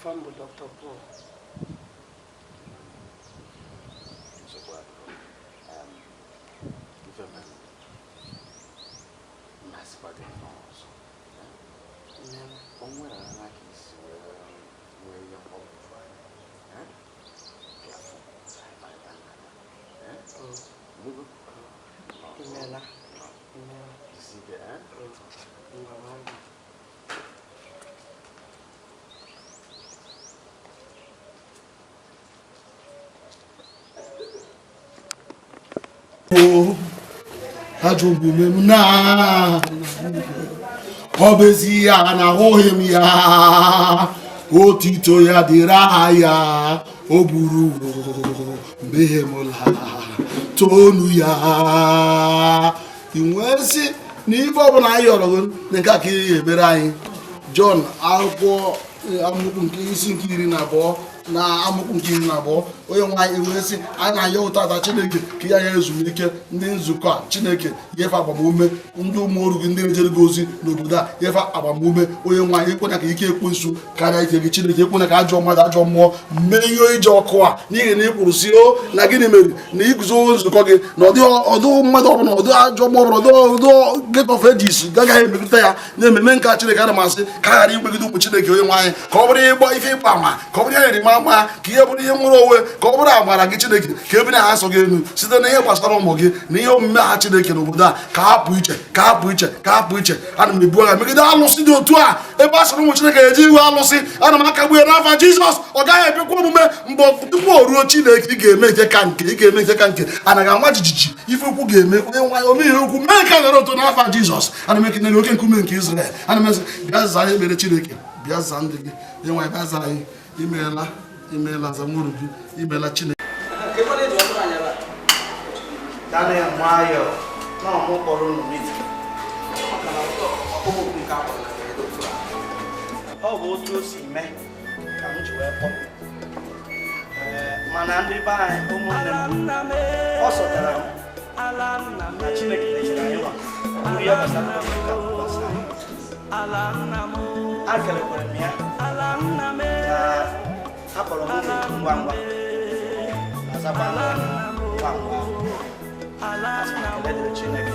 Afambo Dr. Paul. Ajubumemna obezi ya na hohem ya otito ya dira ya oburu behemola tonu ya inwesi ni ife ọbụla anyị yọrọ gị nke aka ihe emere anyị John akwụkwọ amụkwu nke isi nke 12 na amụkwu nke 12 onye nwaanyị enwesị anyị na-aya ụtata Chineke ka ya ya ezumike ndị nzukọ a Chineke yefe agbamume ndị ụmụ oru gị ndị na-ejere gị ozi n'obodo a yefe agbamume onye nwaanyị ekwena ka ike ekwensu karịa ike gị Chineke ekwena ka ajọ mmadụ ajọ mmụọ mee ihe ije ọkụ a n'ihi na ị kwuru si o na gịnị mere na iguzo nzukọ gị na ọdụ mmadụ ọbụla ọdụ ajọ mmụọ ọbụla ọdụ gate of Edis gagaghị emepụta ya na ememe nka Chineke ana masị ka ghara igbegide ụmụ Chineke onye nwaanyị ka ọ bụrụ ịgba ife ịkpa ama ka ọ bụrụ ihe rịma ama ka ihe bụrụ ihe nwere onwe ka ọ bụrụ amara gị Chineke ka ebe na ha asọ gị elu site na ihe gbasara ụmụ gị na ihe omume ha Chineke n'obodo a ka hapụ iche ka hapụ iche ka hapụ iche ana m ebu agha megide alụsị dị otu a ebe a sịrị ụmụ Chineke eji iwe alụsị ana m akagbu ya n'afa Jizọs ọ gaghị ebikwa omume mgbe tupu o ruo Chineke ị ga-eme nke ka nke ị ga-eme nke ka nke anaghị ama jijiji ife ukwu ga-eme onye nwaanyị ome ihe ukwu mee ka nere otu n'afa Jizọs ana m ekenere oke nkume nke Izrel ana m ezi bịa zaa anyị ekpere Chineke bịa zaa ndị gị onye nwaanyị bịa zaa anyị imeela zamuru gị imeela Chineke Daniel Mayo na ọmụ kpọrọ unu miti ọ bụ otu o si mee ka m ji wee kpọ mana ndị be anyị ụmụnne m ọ sọtara m na Chineke mechiri anyị nwa uru ya gbasara a kelekwara m ya na akpọrọ m ngwa ngwa azaba ngwa ngwa Chineke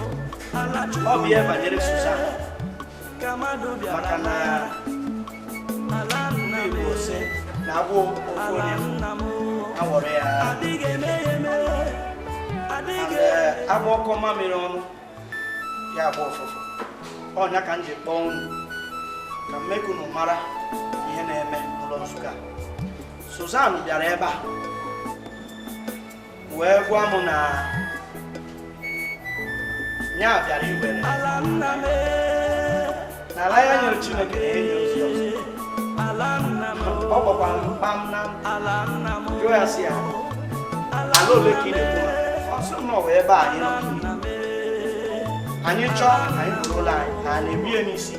ọ bụ ihe banyere Susan maka na ndị Igbo sị na agwọ ofu onye awọrọ ya agba ọkọ mamịrị ọnụ ya agba ụfụfụ ọnya ka m ji kpọọ unu ka mmekụ unu mara ihe na-eme n'ụlọ nzukọ a. Susan bịara ebe a wee gwa m na nya bịara iwere n'ala ya nyere Chineke na enyi ozi ọzọ ọ gbakwara mkpam na jụọ ya si ya ala ole ka ị na-ekwu ọ sị m na ọ bụ ebe a anyị nọ anyị chọọ anyị bụrụ ụlọ anyị na na-ebi ya n'isi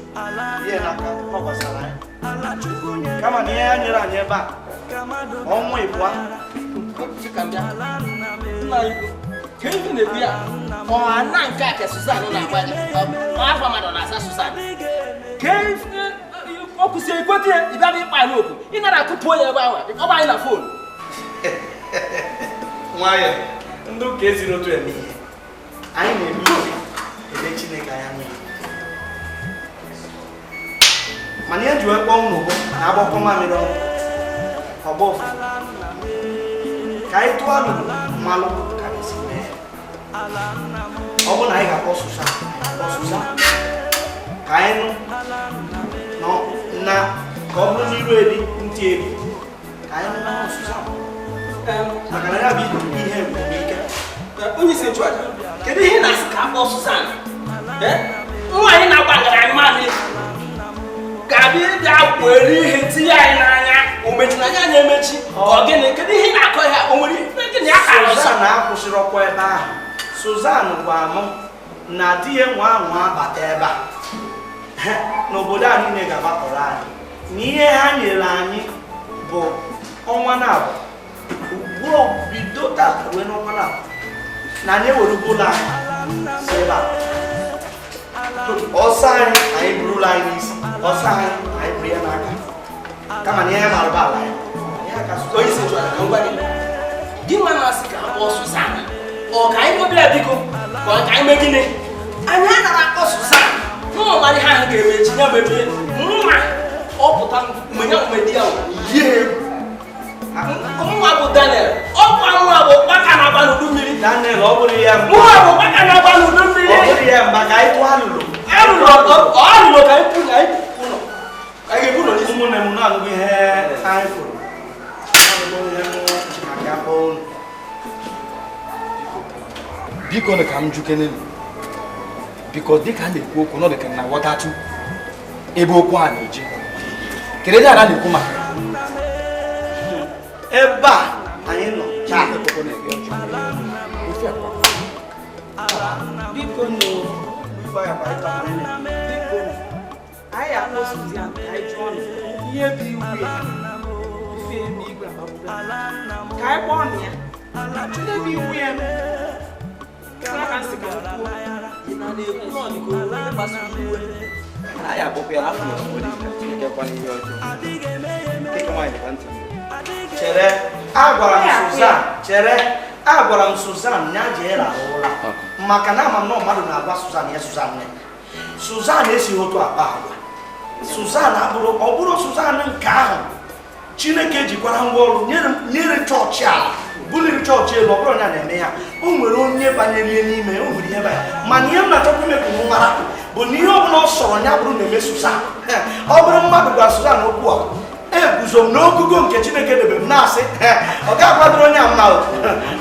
ihe n'aka ọ gbasara anyị kama na ihe ya nyere anyị ebe a ọnwa ịbụa ọna nke a ka Susan na-agba afọ mmadụ na-asa Susan o kwụsị ekweta ịbịa bụ ịkpa anyị okwu ị nara akụpụ onye ebe ahụ ọ bụ anyị na fon nwayọ ndị ụka eziri otu eme ihe anyị na-eme ihe ele Chineke anya n'ihe mana ihe ji wee kpọọ unu bụ na agbakọ mamịrị ọnụ ọgba ụfụ ka anyị tụọ alụrụ mmalụ ka anyị si mee ọ bụ na anyị ga-akpọ Susan ka anyị nụ na ka ọ bụrụ n'iru eri ntị eri ka anyị nụ Susan maka na ya bụ ihe ike onye isi nchụaja kedu ihe na-asị ka akpọ Susan nwaanyị na-agba ngaranya mmadụ ga-abịa ịbịa were ihe tinye anyị n'anya o mechiri anya anyị emechi ọ gịnị kedu ihe na-akọ ya o nwere gịnị ya kara Susan na-akwụsịrị ọkwa ebe ahụ Susan gwa m na di ya nwa ahụ abata ebe a n'obodo a niile ga-agbakọrọ anyị na ihe ha nyere anyị bụ ọnwa na-abụ ugbu bido taa wee n'ọnwa na-abụ na anyị ewere ụlọ anyị si ebe a ọsọ anyị burula anyị n'isi ọsọ anyị buru ya n'aka kama na ihe mara ba ala ya. Onye isi chọrọ ka ngwa gị. Gị nwa na-asị ka akpọ Suzana. Ọ ka anyị kpọbịa biko ka ọ ka anyị mee gịnị? Anyị anaghị akpọ Suzana. Nwa ọmarị ha ga-eme echi ya mebie. Nwa ọ pụta mgbe ya mgbe di ya yie egwu. Nwa bụ Daniel. Ọ bụ nwa bụ kpaka na-agba n'udu mmiri. Daniel ọ bụrụ ya mgbe. Nwa bụ kpaka na-agba n'udu mmiri. Ọ bụrụ ya mgbe ka anyị tụọ alụlụ. Alụlụ ka anyị kwụ na anyị ụlọ. Anyị ga-ebu ụlọ n'isi. Ụmụnne m na-alụghị ihe anyị kwuru. Biko na ka m jukene biko dịka a na-ekwu okwu nọ dịka na ghọtatụ ebe okwu a na-eje kedu ebe a na-ekwu maka ebe a anyị nọ chaa biko anyị akpọsụzi ya ka anyị jụọ ihe bụ iwu ya ife eme igwe ka anyị kpọọ na ya chidebe iwu ya anyị akpọkwa ya afọ n'ekekwa n'ihe ọjọọ nkeke nwaanyị ka ntị chere agwara m Suzan ya jee rahụ ụra maka na ama m na mmadụ na-agwa Suzan ya Suzan esighị otu akpa agwa Suzan ọ bụrụ Suzan nke ahụ Chineke jikwara ngwa ọrụ nyere chọọchị ala buliri chọọchị elu ọ bụrụ na na-eme ya o nwere onye banyere n'ime o nwere ihe banya mana ihe m na-achọkwa ime ka m mara bụ na ihe ọbụla ọ sọrọ ya bụrụ na-eme Suzan ọ bụrụ mmadụ gwara Suzan okwu a eguzo m n'ogugo nke Chineke debe m na-asị ọ ga-akwadoro onye ama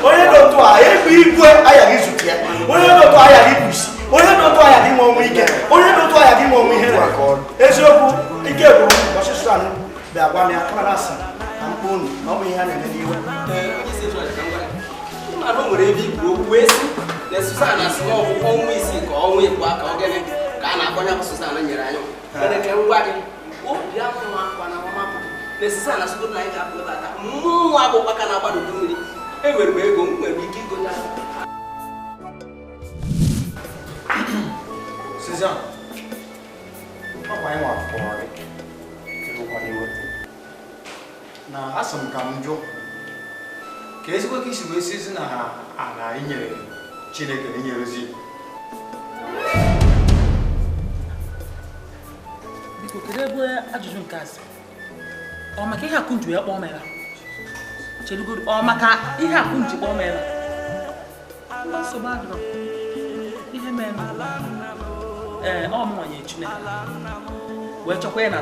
onye dị otu a ebe igwe ayaghị izute ya onye dị otu ayaghị ịbụ isi onye dị otu ayaghị inwe onwe ike onye dị otu ayaghị inwe onwe ihe eziokwu ike gwụrụ ụbọchị Suzan bịa gwa m ya kama na-asị na mkpụ unu na ọ bụ ihe a na-eme n'iwe mmadụ nwere ebe igwu okwu esi na Suzan asị na ọgwụkwọ ọnwa isii ka ọnwa ịbụ aka ogene ka a na-akwanye bụ Suzan nyere anyị ke ngwa gị obi amụma akwa na ọmapụ na Suzan asịgo na anyị ga-apụ ebe aka mmụnwa bụ kpaka na-agba n'udu mmiri enwere m ego m nwere ike igote Suzan ọkwa anyị nwa kpọrọ gị na asị m ka m jụ ka ezigbo ka isi wee sizi na ala inyere Chineke na inyerezi biko kedu ebe ajụjụ nke asị ọ maka ihe akụnju ya kpọọ mere chelugodo ọ maka ihe akụnju kpọọ mere nsogbu adịrọ ihe mere ọ mụnwanye Chineke wee chọkwa ya na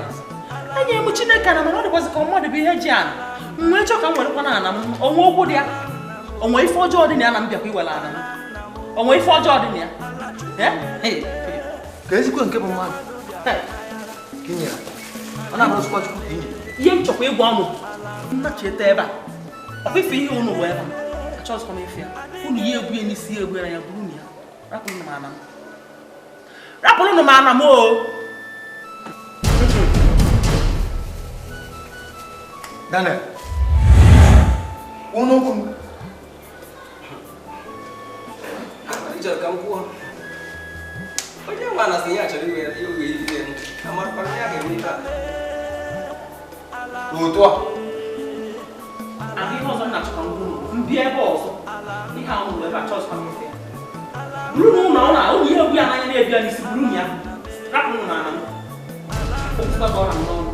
enye m Chineke na mana ọ dịkwazị ka mmadụ bụ ihe ji ana mgbe chọ ka m werekwa na ana m onwe okwu dị ya onwe ife ọjọọ dị na ya na m bịakwa iwere ana m onwe ife ọjọọ dị na ya ka ezigbo nke bụ mmadụ kinyere ọ na-abụrụzikwa Chukwu ka inye ihe m chọkwa ịgwa ọmụ nnachieta ebe a ọkwa ife ihe unu wee achọzikwa m ife ya unu ya egwu ya n'isi ya egwu ya bụrụ unu ya rapụrụ m ana m o Daniel unokwu m chọrọ ka m kwuo onye nwa na sị ya chọrọ iwe ihe amarụkwara ya ga-eme ife otu a ahụ ihe ọzọ m na-achọkwa mbịa ebe ọzọ ihe ahụ nwere ebe achọzikwa m ife ya bụrụ na ụlọ na ụlọ ihe egwu ya n'anya na-ebịa n'isi bụrụ ya rapụrụ m n'ala m okwukwa ka ọ na m n'ọnụ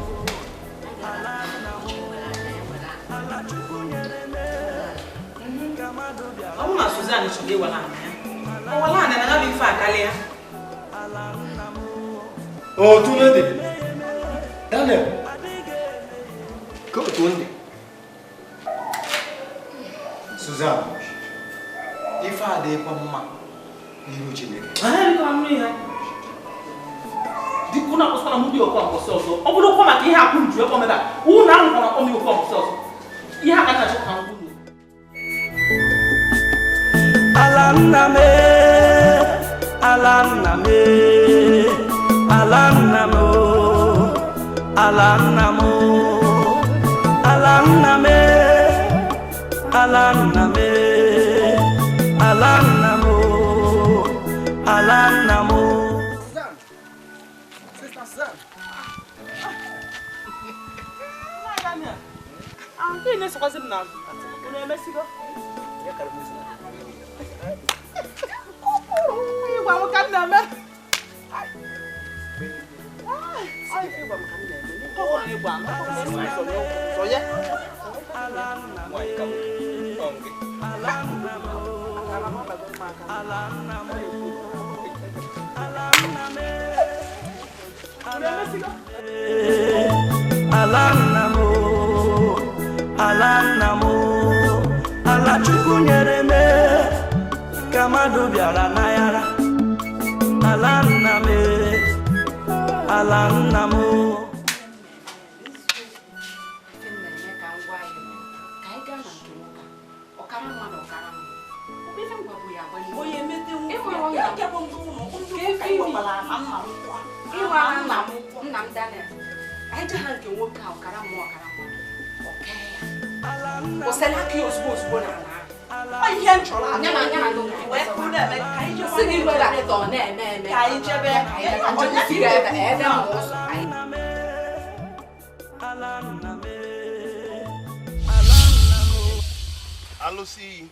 ọmụ na Suzan chọrọ ịwala anya ya ọwala anya na ya bụ ife akali ya otu ndị Daniel ka otu ndị Suzan ife a dịkwa mma n'ihu Chineke dịka ụnụ akwụsịkwara m dị okwu akwụsị ọzọ ọ bụrụ okwu maka ihe akwụ nju ekwe mebe ụnụ ahụ kwara akpọ m okwu akwụsị ọzọ ihe aka na-achọ ka m kwuru Alaname, alaname, alanamo, alanamo, alaname, alaname, alanamo, alanamo. Sister Suzan. na-esokwazi m n'azụ. Unu emesigo? Ya karịrị isi na. Ịgwa m ka m na-eme. Ịgwa m ka m na-eme. Ịgwa m. So ya. Nwanyị ka m. Ọ gị. Ala Chukwu nyere me ka mmadụ bịara n'ayara. Ala nna m, ala nna m. Alụsị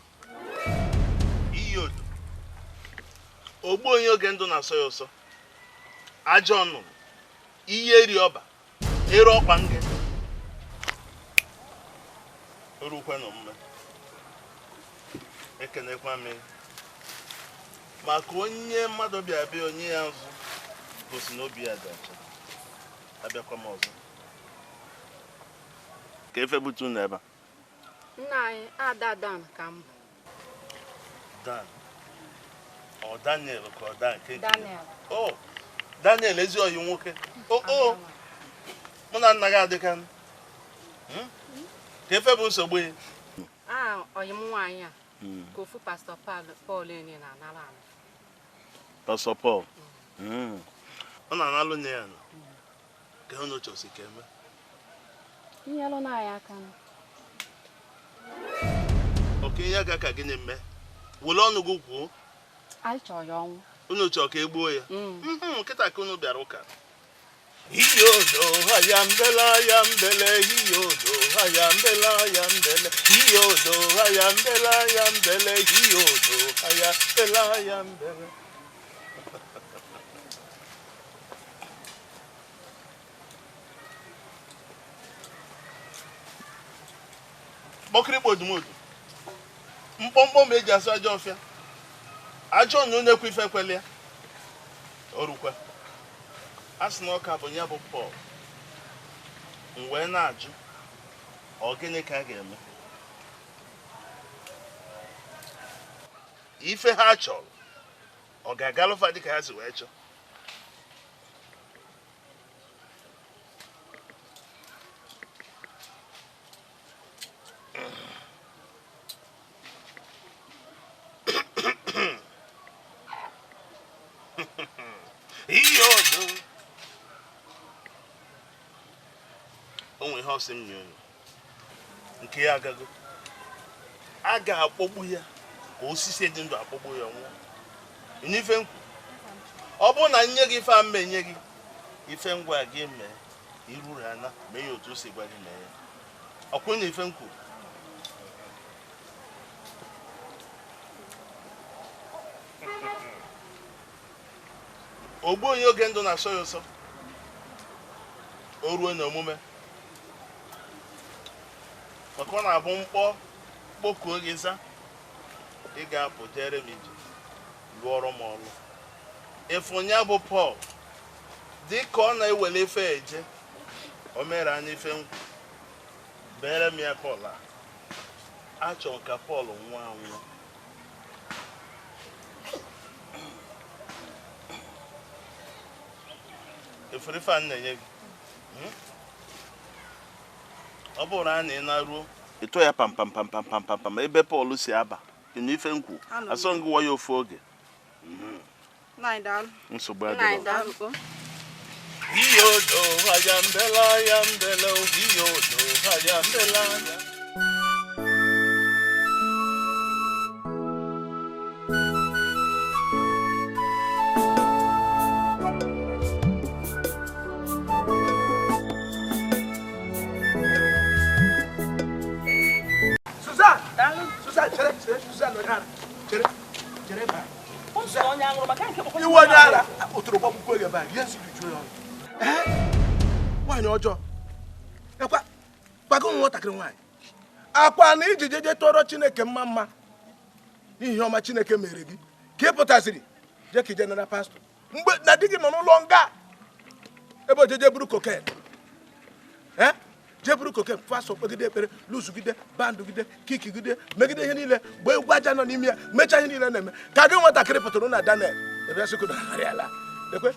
iyi odo ogbu onye oge ndụ na-asọ ya ụsọ ajọ ọnụ ihe eri ọba ere ọkpa nge orukwe na omume ekenekwa m maka onye mmadụ bịa bịa onye ya nzụ gosi na obi ya dị ọcha abịakwa m ọzọ ka efe butu n'ebe a nna anyị ada Dan ka m bụ. Dan ọ Daniel ka ọ Dan nke Daniel. Oh, Daniel ezi oyi nwoke. Oh, mụ na nna gị adịka ka efe bụ nsogbu ya. Oyi m nwaanyị a ka ofu Pastor Paul enyi na-anara ala. Pastor Paul ọ na-analụ nye ya ka ọ nọchọsi ka eme Ihe lụ na ya aka m. oke ihe aga ka gịnị mme wele ọnụ gị kwuo Anyị chọrọ ya ọnwụ. unu chọọ ka egbuo ya nkịta ka unu bịara ụka iyodo haya mbele ya mbele iyodo haya mbele ya mbele iyodo haya mbele ya mbele iyodo haya mbele ya mbele Bokri bodumodu mkpọmkpọ ma eji asụ ajọ ọfịa ajọ na onye kwu ife kwele ya orukwe a sị na ọka bụ ya bụ Pọl m wee na-ajụ ọ gịnị ka a ga-eme ife ha chọrọ ọ ga-agalụfa dịka ha si wee chọọ onwe ihe ọsị m nyonyo nke ya agago a ga-akpọgbu ya ka osisi dị ndụ akpọgbu ya nwụọ n'ife nkwu ọ bụrụ na nye gị ife mma enye gị ife ngwa gị mee iruru ana mee ya otu o si gwa gị mee ya ọkwụ na ife nkwu ogbu onye oge ndụ na-asọ ya ụsọ o ruo n'omume maka ọ na-abụ mkpọ kpokuo gị za ị ga-apụ jere m ije lụọrọ m ọrụ efunye bụ Pọl dị ka ọ na-ewere ife eje o mere anya ife nkwu bere m ya Pọl a achọrọ ka Pọl nwụọ anwụ efere ife a na-enye gị ọ bụrụ na ị na-aruo ịtụ ya pam ebe Pọl si aba ịnụ ife nkwu asọ ngị wọ ya ofu oge nsogbu adịrọ iyodo haya mbela ya mbele iyodo haya mbela ya bag. Yes, you do. Why no job? Bago nwata kire nwanyị. Akwa na ijeje tọrọ Chineke mma. Ihe ọma Chineke mere gị. Ka pụtasịrị je ka general pastor. Mgbe na digi nọ n'ụlọ nga. Ebe jeje buru cocaine. Je buru cocaine pastor kpegide ekpere, luzugide, bandugide, kikigide, megide ihe niile, gbe egwu aja nọ n'ime ya, mecha ihe niile na-eme. Ka gị nwata kire pụtara na Daniel. Ebe asịkụ na arịala. Dekwe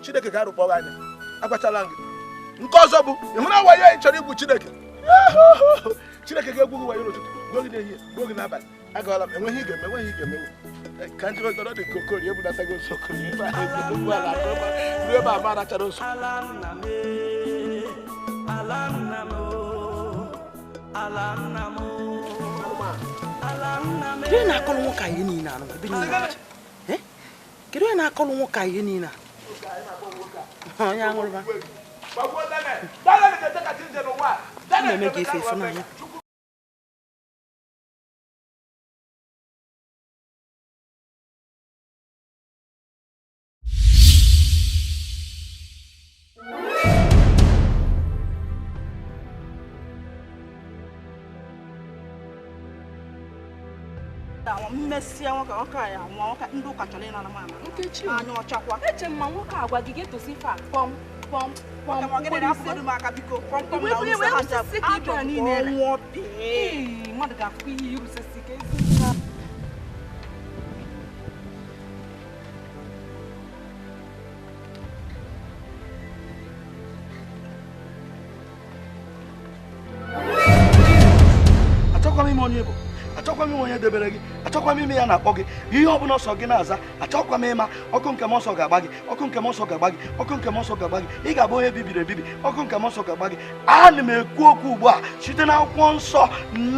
Chineke ga-arụkpọ anya. Agwachala gị. Nke ọzọ bụ ịhụrụ awaye ị chọrọ igwu Chineke. Chineke ga-egwu gị wayo n'ụtụtụ, gbuo gị n'ehihie, gbuo gị n'abalị. Agawala m enweghị ige emewe. Ka ndị ọzọ dị kokori ebudata gị oso okori ebe a egwu ala ruo ebe a marachara oso. Kedu onye na-akọlụ nwoke ihe niile anụ ebe niile aja? Kedu onye na-akọlụ nwoke ihe niile a? Onye aṅụrụma. Na-eme gị efe efu n'anya. Messia nwoke ya nwoke ndị ụka chọrọ ịnara m ana. Nkechi anya ọchakwa. Eche mma nwoke agwa gị ga-etosi fa pom. Gịnị na-afọdụ m aka biko pọm na ụsọ ha osisi ka ị bịara niile. Mmadụ ga-afụ ihe irusisi ka ezi. Achọkwa m ime onye bụ. Achọkwa m onye debere gị, achọkwa m ime ya na-akpọ gị, ihe ọbụla ọsọ gị na-aza, achọkwa m ịma ọkụ nke m ọsọ ga-agba gị, ọkụ nke m ọsọ ga-agba gị, ọkụ nke m ọsọ ga-agba gị, ị ga-abụ onye bibiri ebibi, ọkụ nke m ọsọ ga-agba gị. Ana m ekwu okwu ugbu a site n'akwụkwọ nsọ,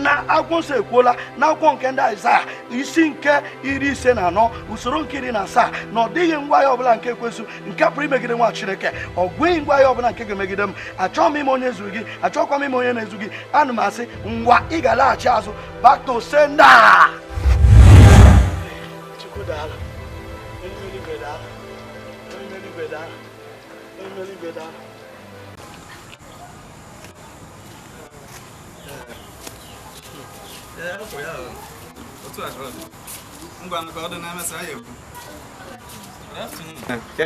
na akwụkwọ nsọ ekwuola n'akwụkwọ nke ndị Aịzaya isi nke 54 usoro nke 17 na ọ dịghị ngwa agha ọbụla nke ekwensu nke pụrụ imegide nwa Chineke, ọ gweghị ngwa agha ọbụla nke ga-emegide m. Achọghị m ime onye zuru gị, achọkwa m ime onye na-ezu gị. Ana m asị ngwa ị ga-alaghachi azụ, back to sender.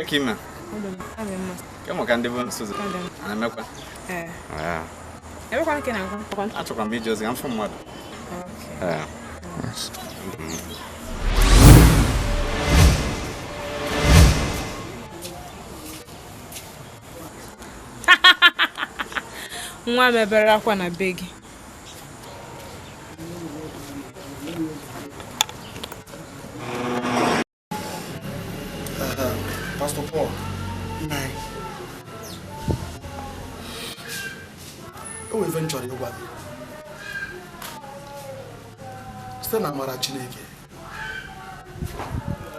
Kima. Kamu kan dia pun susah. Anak apa? Ya. Ebe kwa nke na-agwa? Achọkwa m ije ozi ka m fụ mmadụ. Nwa mebere akwa na be gị. Pastor Paul. O nwere nchọrọ ịgwa gị site na amara Chineke,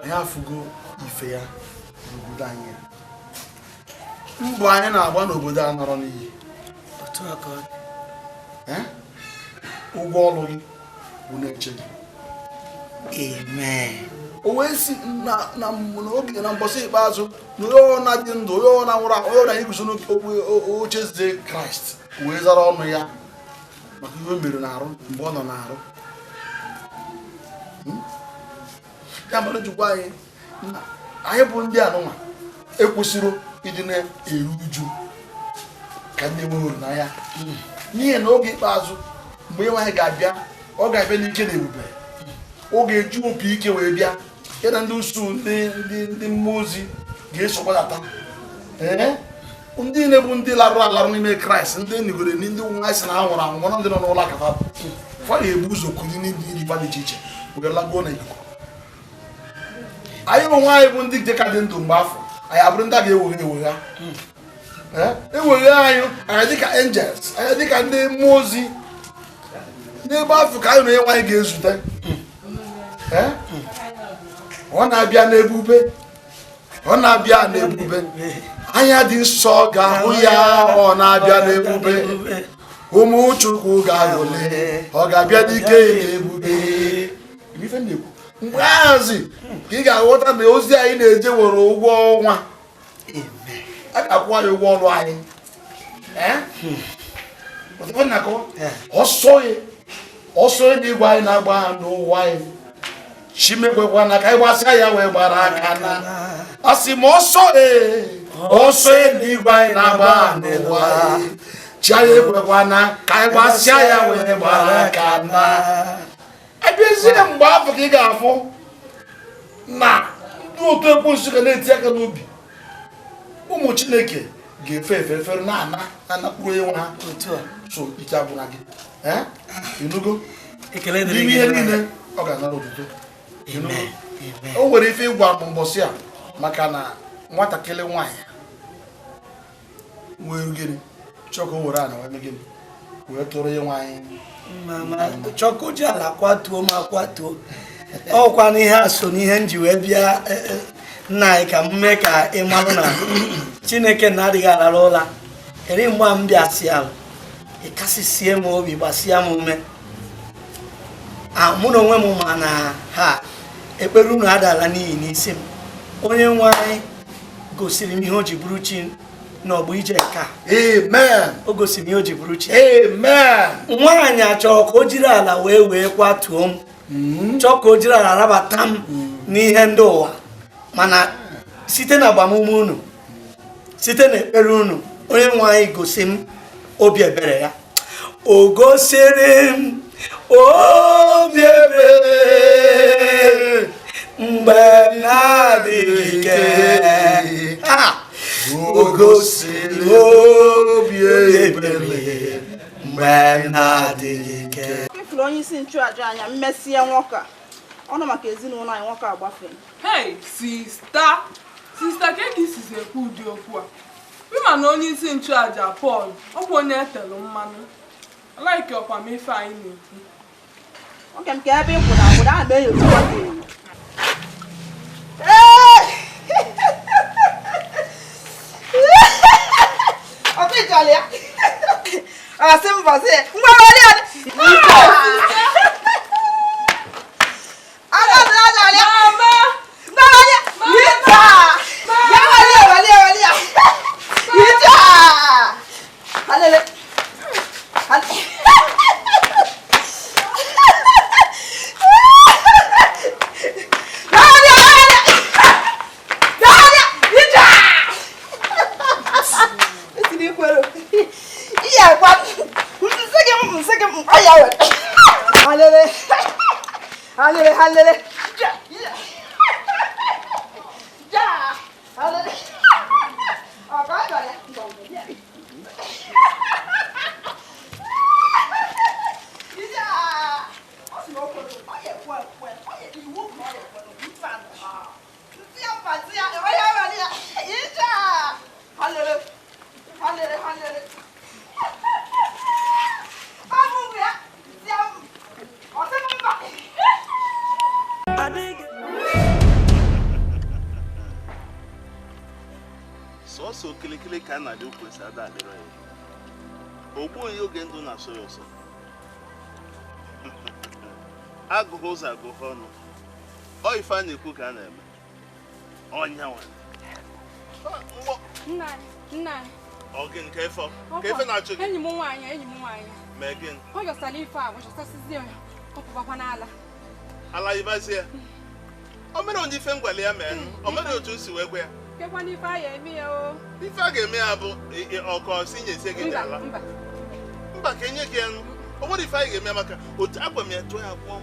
anyị afụgo ife ya n'obodo anyị. Mbọ anyị na-agba n'obodo a nọrọ n'iyi. Ụgwọ ọrụ gị bụ na-eche gị. Amen. O wee si n'oge na mbọsị ikpeazụ na onye na dị ndụ, onye na nwụrụ anwụ, onye na iguzo n'oche eze Kraịst wee zara ọnụ ya maka ihe o mere n'arụ mgbe ọ nọ n'arụ. Ya mere jikwa anyị bụ ndị anụnwa ekwesịrị ịdị na-eru uju ka ndị nwere na ya, n'ihi na oge ikpeazụ mgbe nwaanyị ga-abịa, ọ ga-abịa n'ike na ebube, ọ ga-eji opi ike wee bịa, ya na ndị usu ndị mmụọ ozi ga-eso gbadata. Ndị na-ebu ndị larụ alarụ n'ime Kraịst, ndị nigoro ndị nwa si na ha nwụrụ anwụ, ndị nọ n'ụlọ akata fa ga-ebu ụzọ kuli ndị dị iche iche wee lago na ikuku. Anyị onwe anyị bụ ndị dịka dị ndụ mgbe afọ, anyị abụrụ ndị a ga-ewegha anyị dịka angels, anyị dịka ndị mmụọ ozi n'ebe afọ ka anyị na onye nwaanyị ga-ezute. Ọ na-abịa n'ebube, ọ na-abịa n'ebube, anya dị nsọ ga-ahụ ya, ọ na-abịa n'ebube, ụmụ Chukwu ga-agọle, ọ ga-abịa n'ike n'ebube. Mgbe ahụzi ka ị ga-aghọta na ozi anyị na-eje nwere ụgwọ ọnwa, a ga-akwụwa ya ụgwọ ọrụ anyị ọsọ n'igwe anyị na-agba n'ụwa anyị chimekwekwana ka anyị gbasịa ya wee gbara aka na asị m ọsọ n'igwe anyị na-agba n'ụwa anyị chi anyị ekwekwana ka anyị gbasịa ya wee gbara aka na abịazie mgbe afọ ka ị ga-afụ na ndị otu ekwensu ga na-eti aka n'obi ụmụ Chineke ga-efe efe efere na-anakpụrụ enwe ha otu a so ike agwụna gị inugo n'ime ihe niile ọ ga-anara otuto o nwere ife ịgwa mbọsị a maka na nwatakịrị nwaanyị nwee gịnị chọkọ were ana wee gịnị wee tụrụ ya nwaanyị chọkọ ji ala kwatuo ma kwatuo ọkwa n'ihe a so n'ihe nji wee bịa nna anyị ka m mee ka ị marụ na Chineke na-adịghị arara ụla eri mgbe m bịa si ala ịkasịsie m obi gbasia m ume mụ na onwe m ma na ha ekpere unu adala n'ihi n'isi m onye nwe anyị gosiri m ihe o ji bụrụ chi n'ọgbọ ije ka amen o gosiri m ihe o ji bụrụ chi amen nwaanyị achọrọ ka o jiri ala wee kwatuo m chọọ ka o jiri ala rabata m n'ihe ndị ụwa mana site na agbamume unu site na ekpere unu onye nwe anyị gosi m obi ebere ya o gosiri m obi ebere mgbe na-adịghị ike o gosiri obi ebere mgbe na-adịghị ike ifuru onye isi nchụaja anya mmesịa nwoke a ọ nọ maka ezinụlọ anyị nwoke agbafere. Hey sista ka ị sizi ekwu ụdị okwu a ịma na onye isi nchụaja Paul ọ bụ onye etelu mmanụ alaike ọkwa m ife anyị na-ekwu oge m ka ebe ịkwụ na obodo ahụ mee ya otu ọkụ ịchọrọ ya asị mbọsị ngwawali ya so kilikili ka na dị kwesị ada adịrọ ya ogbu onye oge ndụ na-asọ ya ọsọ agụghị ụzọ agụghị ọnụ ọ ife a na-ekwu ka a na-eme ọnya nna ọ gị nke ife na-achụ gị enyi m nwaanyị mee gị ọ yọsara ife a gbachasasịzi ya ọ pụbakwa n'ala ala ibazie o mere onye ife ngwale ya mee o mere otu o si wee gwa ya kekwa n'ife a ya eme ya o ife a ga-eme ya bụ ọkọ si nyesie gị ala mba ka enye gị enu o nwere ife anyị ga-eme maka otu agwa m ya tụọ ya kpọm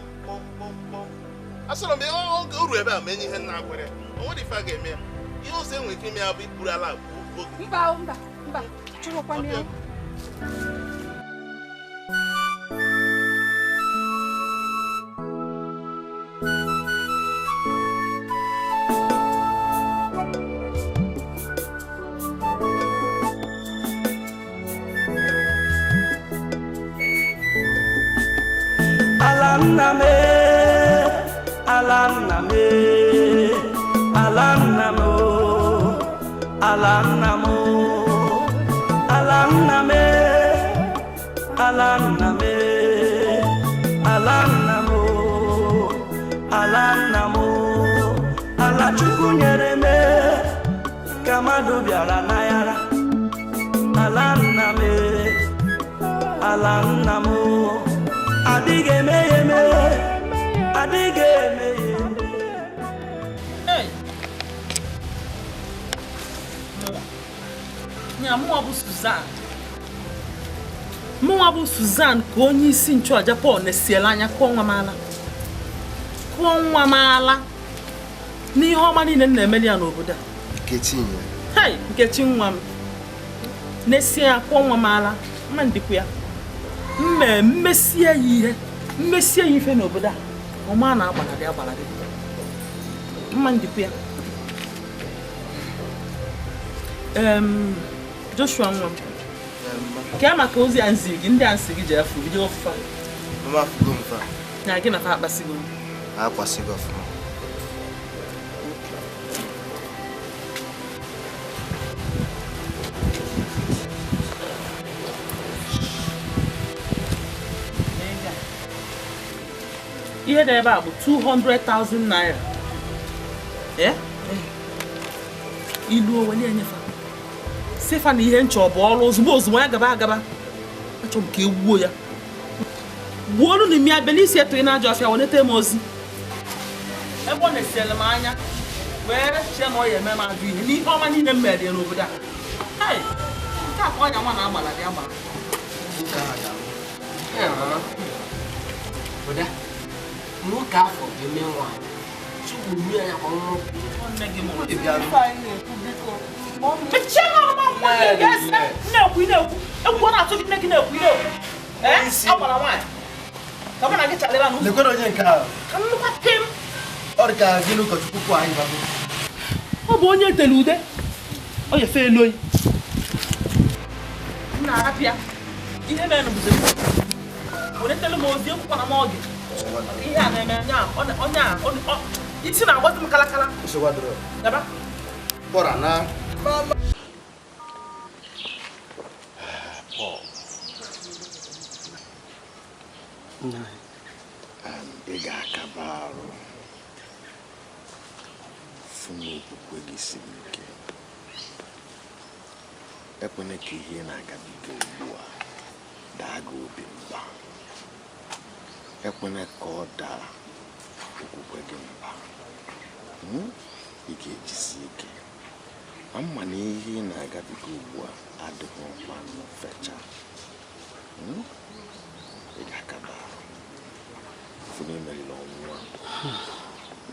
asọrọ m ya oge uru ebe a ma enye ihe nna agwara ya o nwere ife a ga-eme ya ihe ọzọ enwere ike ime ya bụ ikpuru ala mba chụrụkwana ya ala Chukwu nyere me kama mmadụ bịara n'ayara ala nna m ala nna m adịghị eme ya eme adịghị eme ya nya mụnwa bụ Susan ka onye isi nchụaja Paul na-esiela anya kụọ nwa m ala n'ihe ọma niile na-emeli ya n'obodo a Nkechi nwa m na-esi ya kụọ nwa m ala mma ndịkwa ya mmesie ya ife n'obodo a ọma na-agbaladị mma ndịkwa ya Joshua nwa m ka maka ozi a nzi gị ndị a nsị gị ji afọ bido ọfụfa na gị na fa akpasigo ọfụma ihe dị ebe a bụ 200,000 naira ilu oweli enyefa sefa na ihe nchọ bụ ọrụ ozugbo ya gaba achọ m ka egbuo ya gbuolu na imi abịa isi eto ị na-ajọ afịa weneta m ozi ebe ọ na-esiele m anya wee chie na ọ ya eme m ajụ ihe n'ihe ọma niile m mere ya n'obodo a nke a ka ọnya nwa na-agbala dị agbala nwoke afọ ga-eme nwa chukwu mmiri anya kwa nwa nne gị mụrụ egwu na-atụ gị nne gị na-ekwu agbara nwaanyị ka mụ na gị chalịba n'ụzọ lekwere onye nke ahụ ka nnukwu pim ọ dị ka gị n'ụkọchukwu kwụ anyị babụ ọ bụ onye tere ude ọ ya fe elu oyi m na-arapịa ihe mere n'obodo weretelu m ozi ekwukwana m oge ihe a na-eme onye a isi na-agbazi m kalakala daba kpọra na ị ga-akaba arụ fụ n'okwukwe gị siri ike ekwena ka ihe na-agabiga ugbu a daa gị obi mba ekwena ka ọ daa okwukwe gị mba ị ga-ejisi ike ma na ihe ị na-agabiga ugbu a adịghị ọkwa fecha ị ga-akaba arụ fụ na emerila ọnwụnwa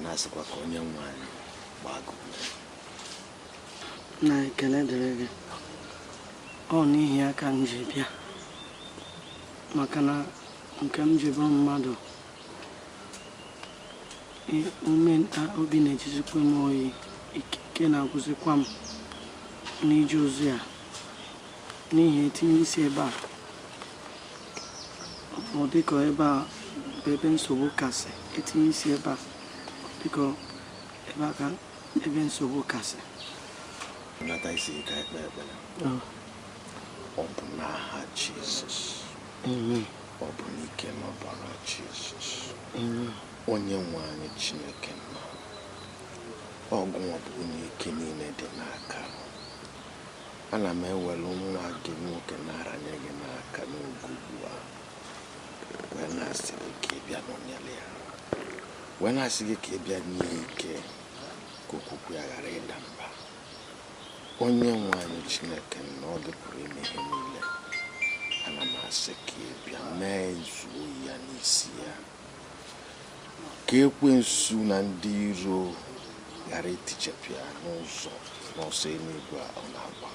na-asịkwa ka onye nwe anyị gbagụ na ekele dịrị gị ọ n'ihi ya ka m ji bịa maka na nke m ji bụ mmadụ ume obi na-ejizikwa m oyi ikike na-agwụzikwa m n'ije ozi ya n'ihi etinye isi ebe a ọ dịka ebe a bụ ebe nsogbu kasị etinye isi ebe a dịka ebe aka ebe nsogbu kasị nata isi ka ekpe ekpere ọ bụ n'aha Jizọs ọ bụ n'ike n'ọbara Jizọs onye nwe anyị Chineke nna ọgwụnwa bụ onye ike niile dị n'aka ana m ewelu nwa gị nwoke na-aranye gị n'aka n'oge ugbu a wee na-asị gị ka ị bịa n'onyere ya wee na-asị gị ka ị bịa nye ike ka okwukwe ya ghara ịda mba onye nwe anyị Chineke na ọ dịpụrụ ime ihe niile ana m asị ka ị bịa mee zuo ya n'isi ya ka ekwensu na ndị iro ghara itichepụ ya n'ụzọ n'ọsọ eluigwe a ọ na-agba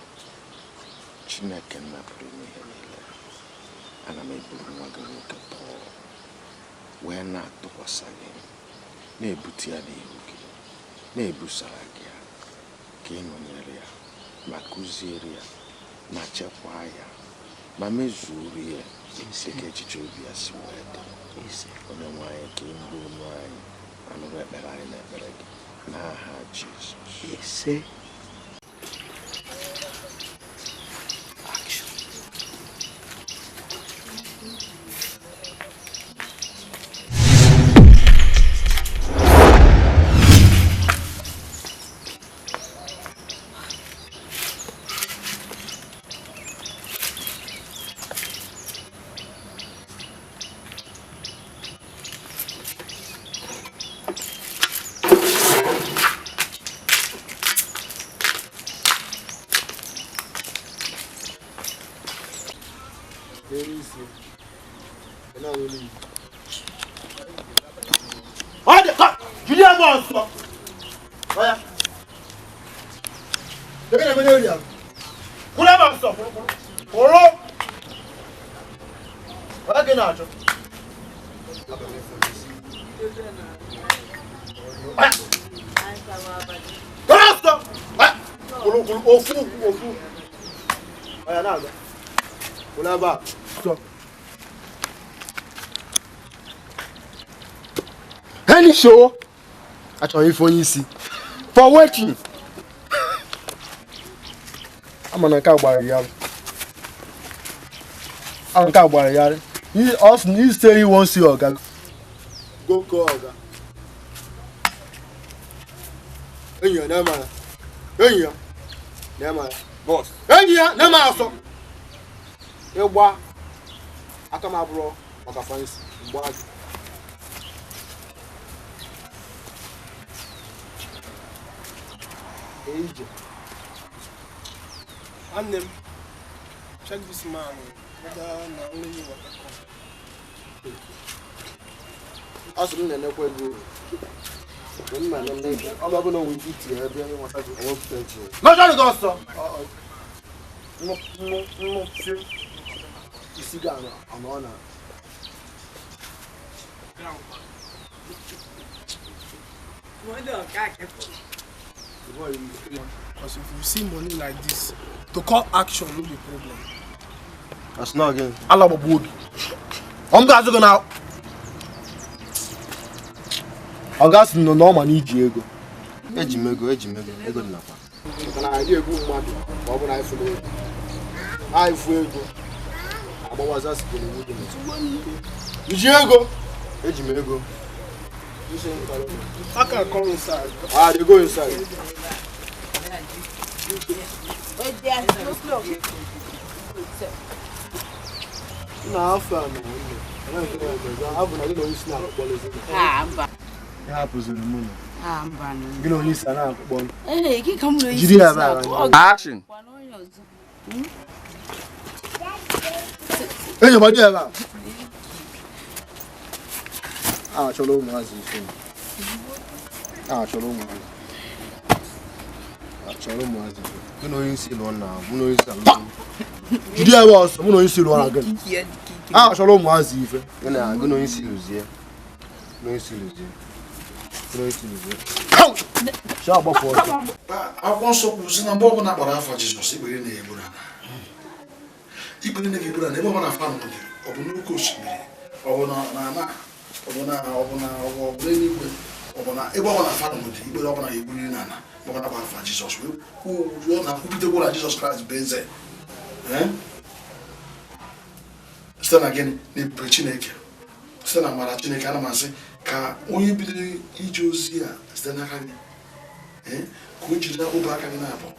Chineke napụrụ ime ihe niile ana m eburu nwa gị nwoke Pọl wee na-atụkwasị gị na-ebute ya n'ihu gị na-ebusara gị ya ka ị nọnyere ya ma kụziere ya ma chekwaa ya ma mezuoro ya dịka echiche obi ya si wee dị onye nwe anyị ka ị nụrụ olu anyị anụrụ ekpere anyị na ekpere gị n'aha Jizọs Julia Monster. Oya. Look at the video. Julia Monster. Oro. Oya ke na ajo. Monster. Ofu. Oya na ajo. Ola ba. Stop. Any show? Actually, for you see. For working. I'm on a cowboy yard. I'm a cowboy yard. You say you want to see Oga. Go call Oga. Hey, you know, man. Hey, you know, man. Boss. Hey, you know, man. So, you what? I come out, bro. I can find you. And them check this man whether na only you want to come. As soon as I go, when man them dey, I'm not gonna wait here. Every any want to go plenty. No, don't go so. No, feel. You see, guy, I'm on now. What the guy? Because if you see money like this, to call action will be a problem. That's not again. Allah Babood. I'm going now. I'm going to know my need Diego. Ejimego. Ego na pa. Kana idea go mmadu. Ba bu na ifu ego. Ai fu ego. Agbawaza sikele ego na. Diego. Ejimego. I can come inside. Ah, they go inside. Wait there, no slow. No, fam. I don't know snap policy. Ah, amba. It happens in the morning. Ah, amba. You know this na ball. Eh, ki come no. Action. Hey, your body ela. Ah, cholo mwazi. Cholo mwazi. You know you see one now. You know you see one. Did you was? You know you see one again. Cholo mwazi ife. You know you see luzie. No you see luzie. No you see luzie. Come. Shaba for. Akwon so kuzi na bobo na bara afa Jesus ibere na ebura na. Ibere na ebura na ebo na fa no de. Obu no ko shimiri. Obu na ebe ọ na-afa n'obodo igbe ọ bụla egburu na ana ọ bụla gbafa Jizọs wee na kwupụtakwa na Jizọs Kraịst bụ eze site na gịnị na-ebube Chineke site na amara Chineke. Ana m asị ka onye bidoro ije ozi a site n'aka gị ka o jiri obe aka gị na-abụ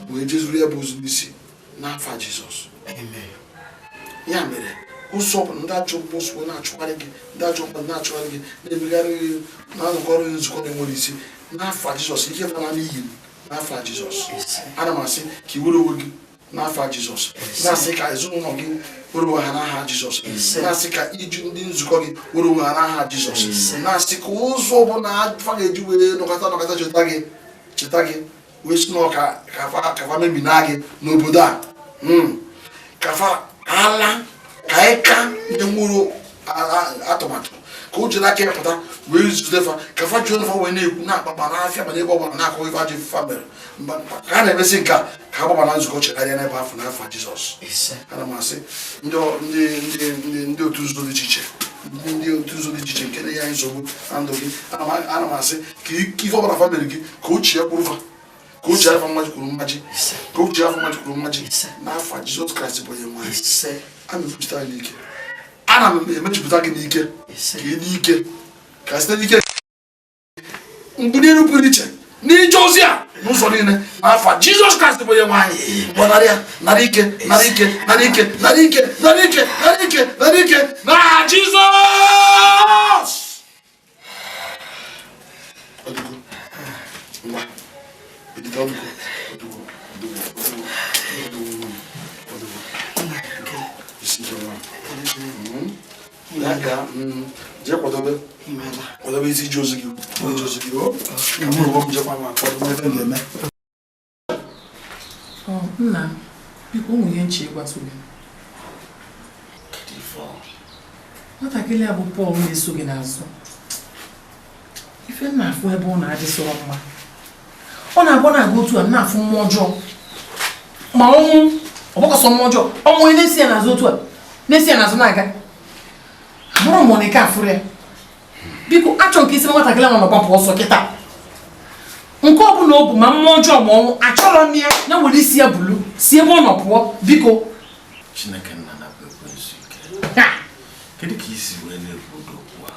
wee jezuru ya bụ ozu n'isi n'afa Jizọs. Ya mere ụzọ bụ ndị ajọ mkposu na-achụgharị gị, ndị ajọ mkpa na-achụgharị gị, na-emegharị na-anọkọrọ nzukọ na-enwere isi n'afa Jizọs. Ike fana n'iyi n'afa Jizọs. Ana m asị ka i were onwe gị n'afa Jizọs. Na-asị ka ezinụlọ gị were onwe ha n'aha Jizọs. Na-asị ka iju ndị nzukọ gị were onwe ha n'aha Jizọs. Na-asị ka ụzọ ọbụla afa ga-eji wee nọkọta cheta gị wee si n'ọka kafa memina gị n'obodo a kafa ala ka eka ndị nwụrụ atụmatụ ka o jiri aka pụta wee zudefa ka fa jụọ fa wee na-ekwu na-akpakpa n'afịa mana ebe ọ bụla na-akọ ife ajọ ife mere ka a na-emesi nke a ka ha gbaba na nzukọ chegharịa n'ebe afọ n'afọ Jizọs. Ana m asị ndị otu nzuzo dị iche iche nke na-enye anyị nsogbu na ndụ gị. Ana m asị ka ife ọbụla fa mere gị ka o chi ya kwuru fa ka o chi afọ mmaji kwuru mmaji n'afọ Jizọs Kraịst bụ onye nwanyị. Ana m emejupụta gị n'ike ka ị n'ike ka site n'ike mgbe niile pụrụ iche n'ije ozi a n'ụzọ niile n'afọ Jizọs Kraịst bụ onye nwanyị. Mgbe nara ike na Jizọs. je kwadobe isi ji ozu gị nna biko ụmụ ihe nche ịgwatụ gị nwatakịrị a bụ Pọl na-eso gị n'azụ ife nna afụ ebe ọ na-adị sọrọ mma ọ na-agba na-aga otu a na-afụ mmụọ ọjọọ ma ọnwụ ọgbakọsọ mmụọ ọjọọ ọnwụ onye na-esi ya n'azụ otu a na-esi ya n'azụ na-aga amụrụ m ike afụrụ ya biko achọ nke isi nwatakịrị nwa na-agbapụ ọsọ kịta nke ọ bụla o bụ ma mmụọ ọjọọ ma ọnwụ achọrọ m ya na were isi ya bulu si ebe ọ nọ pụọ biko Chineke nna na ekwensu ike kedu ka isi wee na-ekwu okwu a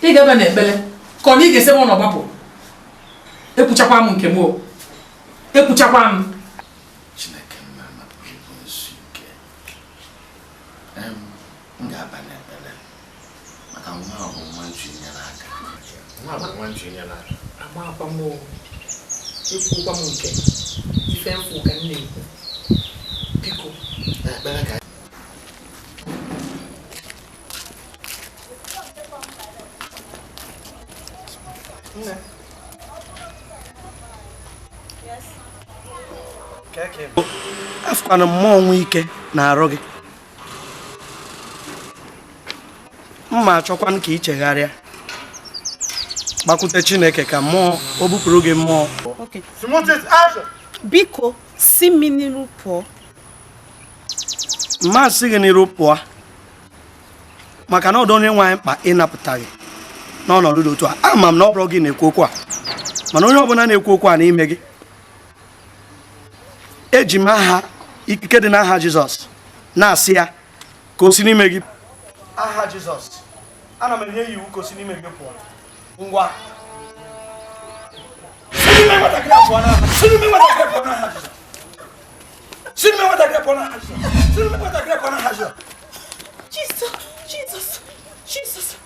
ị ga-ebe na ekpele ka ọ na ị ga-esi ebe ọ nọ gbapụ ekwuchakwa m nke m o ekwuchakwa m Chineke nna na ekwensu ike m ga-aba n'ekpele maka nwa ahụ nwa njinyere aka agbakwa m ekwukwa m nke ife mfụ ka m na-ekwu biko ekpere ka afụkwana mmụọ nwe ike na-arụ gị mma achọkwana ka ị chegharịa gbakwute Chineke ka mmụọ o bupụrụ gị mmụọ biko si m n'iru pụọ mma sị gị n'iru pụọ maka na ọdụ onye nwe anyị mkpa ịnapụta gị n'ọnọdụ dị otu a ama m na ọ bụrụ gị na-ekwu okwu a mana onye ọbụla na-ekwu okwu a n'ime gị eji m aha ikike dị n'aha Jizọs na-asị ya ka o si n'ime gị aha Jizọs ana m enye iwu ka o si n'ime gị pụọ ngwa Jesus.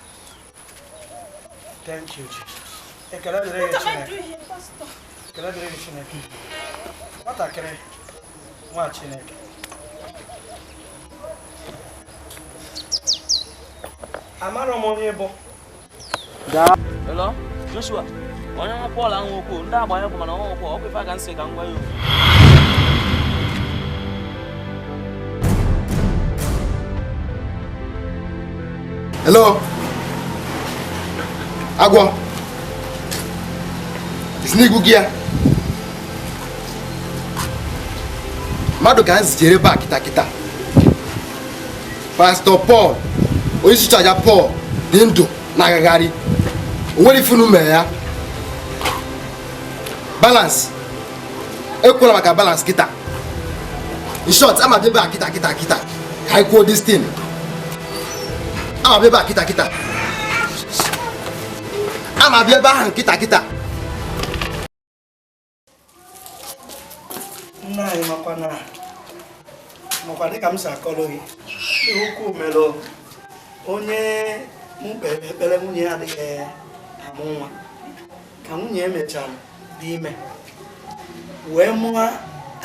Thank you, Jesus. Ekele dịrị gị Chineke. Ekele dịrị gị Chineke. Nwatakịrị nwa Chineke. Amarọ m onye bụ. Hello, Joshua. Onye nwa Paul ahụ okwu, ndị agba ya bụ mana ọ okwu, ọ bụ ife aga nsị ka ngwa ya. Hello? Agwọ? Isi n'igwu gị ya? Mmadụ ka nzitere ebe a kịta. Pastor Paul, onye isi aja Paul dị ndụ na-agagharị. O nwere ifunu mee ya. Balance. Ekwela maka balance kịta. In short, ama bịa ebe a kịta. Ka anyị kwuo this thing. Ama bịa ebe a kịta. Ama bịa ebe ahụ kịta. Nna anyị makwa dịka m si akọrọ gị okwu mere onye mkpere ekpere nwunye ya adịghị amụ nwa ka nwunye emechara dị ime wee mụọ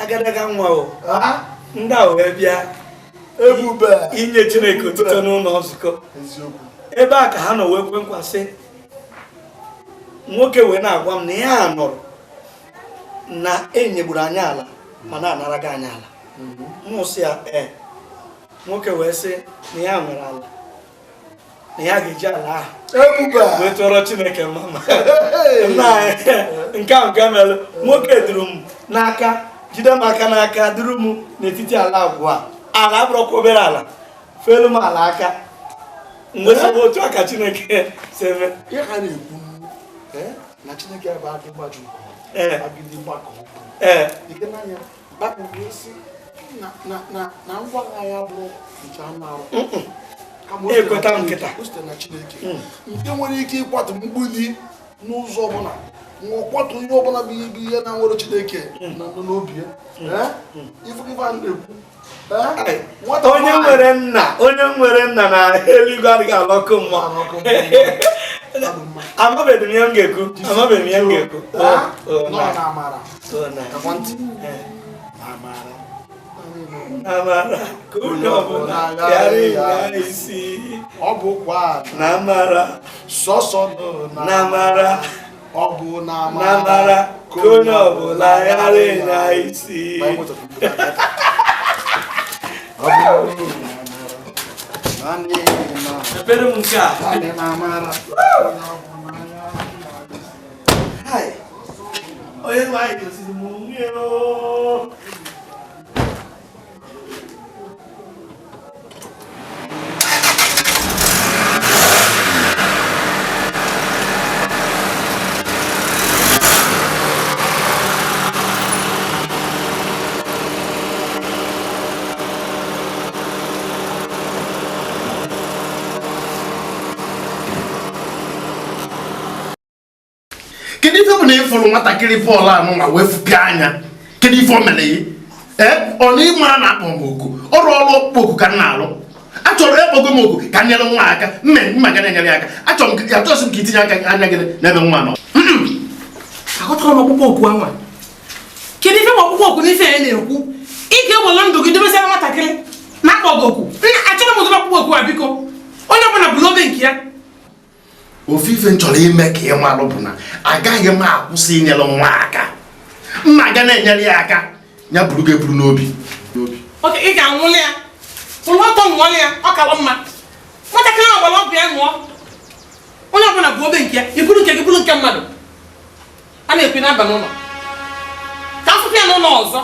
agadaga nwa o ndị a wee bịa ebube inye Chineke otuto n'ụlọ nzukọ ebe a ka ha nọ wee kwe nkwasị nwoke wee na-agwa m na ya nọrọ na enyegburu anyị ala ma na-anara gị anyị ala mụsị ya nwoke wee sị na ya nwere ala na ya ga-eji ala ahụ wee tụọrọ Chineke mama nke ahụ nke mere nwoke duru m n'aka jide m aka n'aka duru m n'etiti ala abụọ ala abụrụkwa obere ala felu m ala aka mgbe sọbụ otu aka Chineke si eme Ihe ha na-ekwu na Chineke bụ adị gbaju agidi gbakọ ike n'anya gbakọ isi na ngwa agha ya bụ nke anụ arụ ekweta nkịta o site na Chineke nke nwere ike ịkwatụ mgbuli n'ụzọ ọbụla kwatụ ihe ọbụla bụ ihe na-nwere Chineke n'obi ya ife a na-ekwu onye nwere nna na eluigwe adịghị alọkụ mmụọ amabeghị m ihe m ga-ekwu Namara kunyobula yari isi Obukwa namara sosodo namara obu namara kunyobula yari isi Espera um cara. Ai. Olha lá, esse mundo. Kedu ife bụ na ịfụrụ nwatakịrị Pọl anụ ma wee fụpịa anya? Kedu ife o mere ya? Ọ na ịma na akpọ m oku ọrụ ọkpụkpọ oku ka m na-alụ. Achọrọ ịkpọgo m oku ka m nyere nwa aka mma ga na-enyere ya aka. Achọrọ m ka itinye aka anya gị n'ebe nwa nọ. Agụtara m ọkpụkpọ oku anwa. Kedu ife bụ ọkpụkpọ oku n'ife anyị na-ekwu? Ị ga-ewere ndụ gị dobesara nwatakịrị na-akpọgo oku. Achọrọ m ụdịrị ọkpụkpọ oku a biko. Onye ọbụla bụ n'obe nke ya. Ofufe m chọrọ ime ka ị malụ bụ na agaghị m akwụsị inyere nwa aka. Mma ga na-enyere ya aka ya buru gị eburu n'obi. Oke, ị ga-anwụli ya. Ụlọ ọtọ nwụọli ya, ọ kawa mma. Nwatakịrị ahụ gbara ọgwụ ya ṅụọ. Onye ọbụla bụ obe nke ya, iburu nke gị buru nke mmadụ. A na-ekwe n'aba n'ụlọ. Ka afụfụ ya n'ụlọ ọzọ.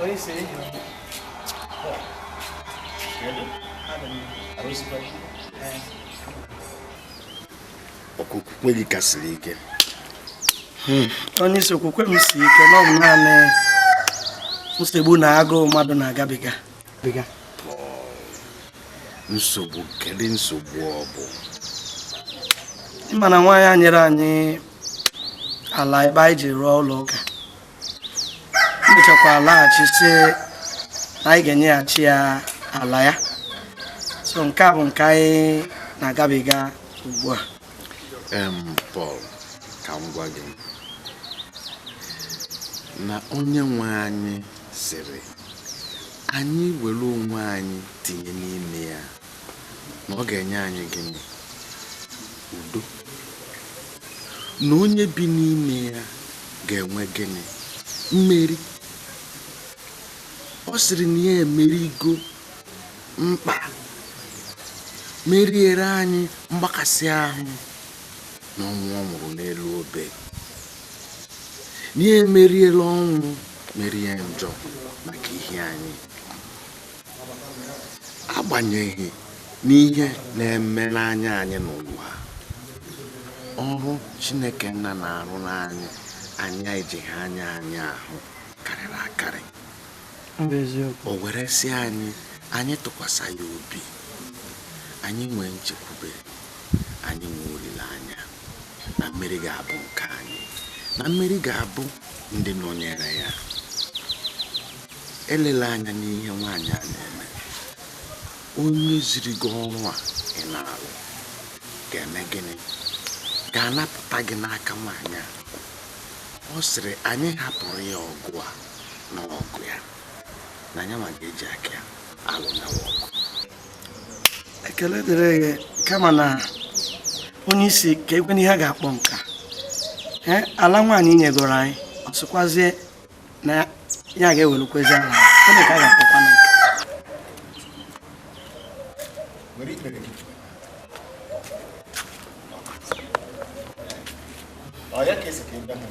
Oi, sei. Okwukwe gị kasịrị ike. Onye isi okwukwe m si ike na ọ bụ naanị nsogbu na agụụ mmadụ na-agabiga. Nsogbu kedu nsogbu ọ bụ? Ịma na nwaanyị a nyere anyị ala ebe anyị ji rụọ ụlọ ụka. Mechakwa laghachi sị na anyị ga-enyeghachi ya ala ya. So nke a bụ nke anyị na-agabiga ugbu a. Paul, ka m gwa gị na onye nwe anyị sịrị anyị were onwe anyị tinye n'ime ya na ọ ga-enye anyị gịnị? Udo. Na onye bi n'ime ya ga-enwe gịnị? Mmeri. Ọ sịrị na ya emerigo mkpa, meriere anyị mgbakasị ahụ na ọnwụ ọ nwụrụ n'elu obe. Na ya emeriela ọnwụ, merie njọ maka ihe anyị. Agbanyeghị n'ihe na-eme n'anya anyị n'ụwa, ọrụ Chineke nna na-arụ n'anyị anyị ejighị anya anyị ahụ karịrị akarị. O were sị anyị tụkwasị ya obi, anyị nwee nchekwube, anyị nwee olileanya na mmeri ga-abụ nke anyị, na mmeri ga-abụ ndị nọnyere ya. Elela anya n'ihe nwaanyị a na-eme. Onye ziri gị ọrụ a ị na-alụ ga-eme gịnị? Ga-anapụta gị n'aka nwaanyị a. Ọ sịrị anyị hapụrụ ya ọgụ a na ọgụ ya, na anyị ma ga-eji aka ya alụ ya ọgụ. Ekele dịrị gị, kama na onye isi ka ekwe n'ihe ga-akpọ nka. Ala nwaanyị nyegoro anyị, ọ sịkwazie na ya ga-ewelukwezi ala. Ọ dị ka a ga-akpọkwa na nka. Ya ka esi ka ebe ahụ.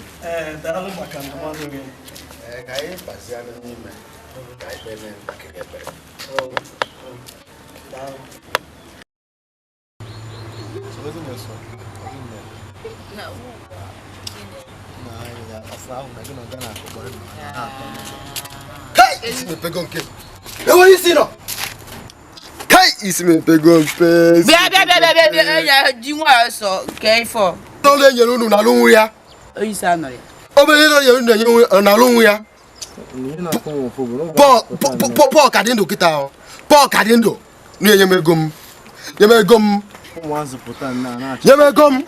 Daalụ maka ndụmọdụ gị. Ka anyị bazianụ n'ime ka anyị kpee ntakịrị ekpere. Daalụ. Kai! isi me pego nke. Ewo isi no. Kai isi me pego mpe. Bia ya ji nwa so ke ifo. To le nyere unu na lunwu ya. Oyisi anọ ya. Obere no nyere unu na lunwu ya. Paul Kadindo kita o. Paul Kadindo ni enyemegom. Yemegom. Ụmụazụ pụta na Yemegom.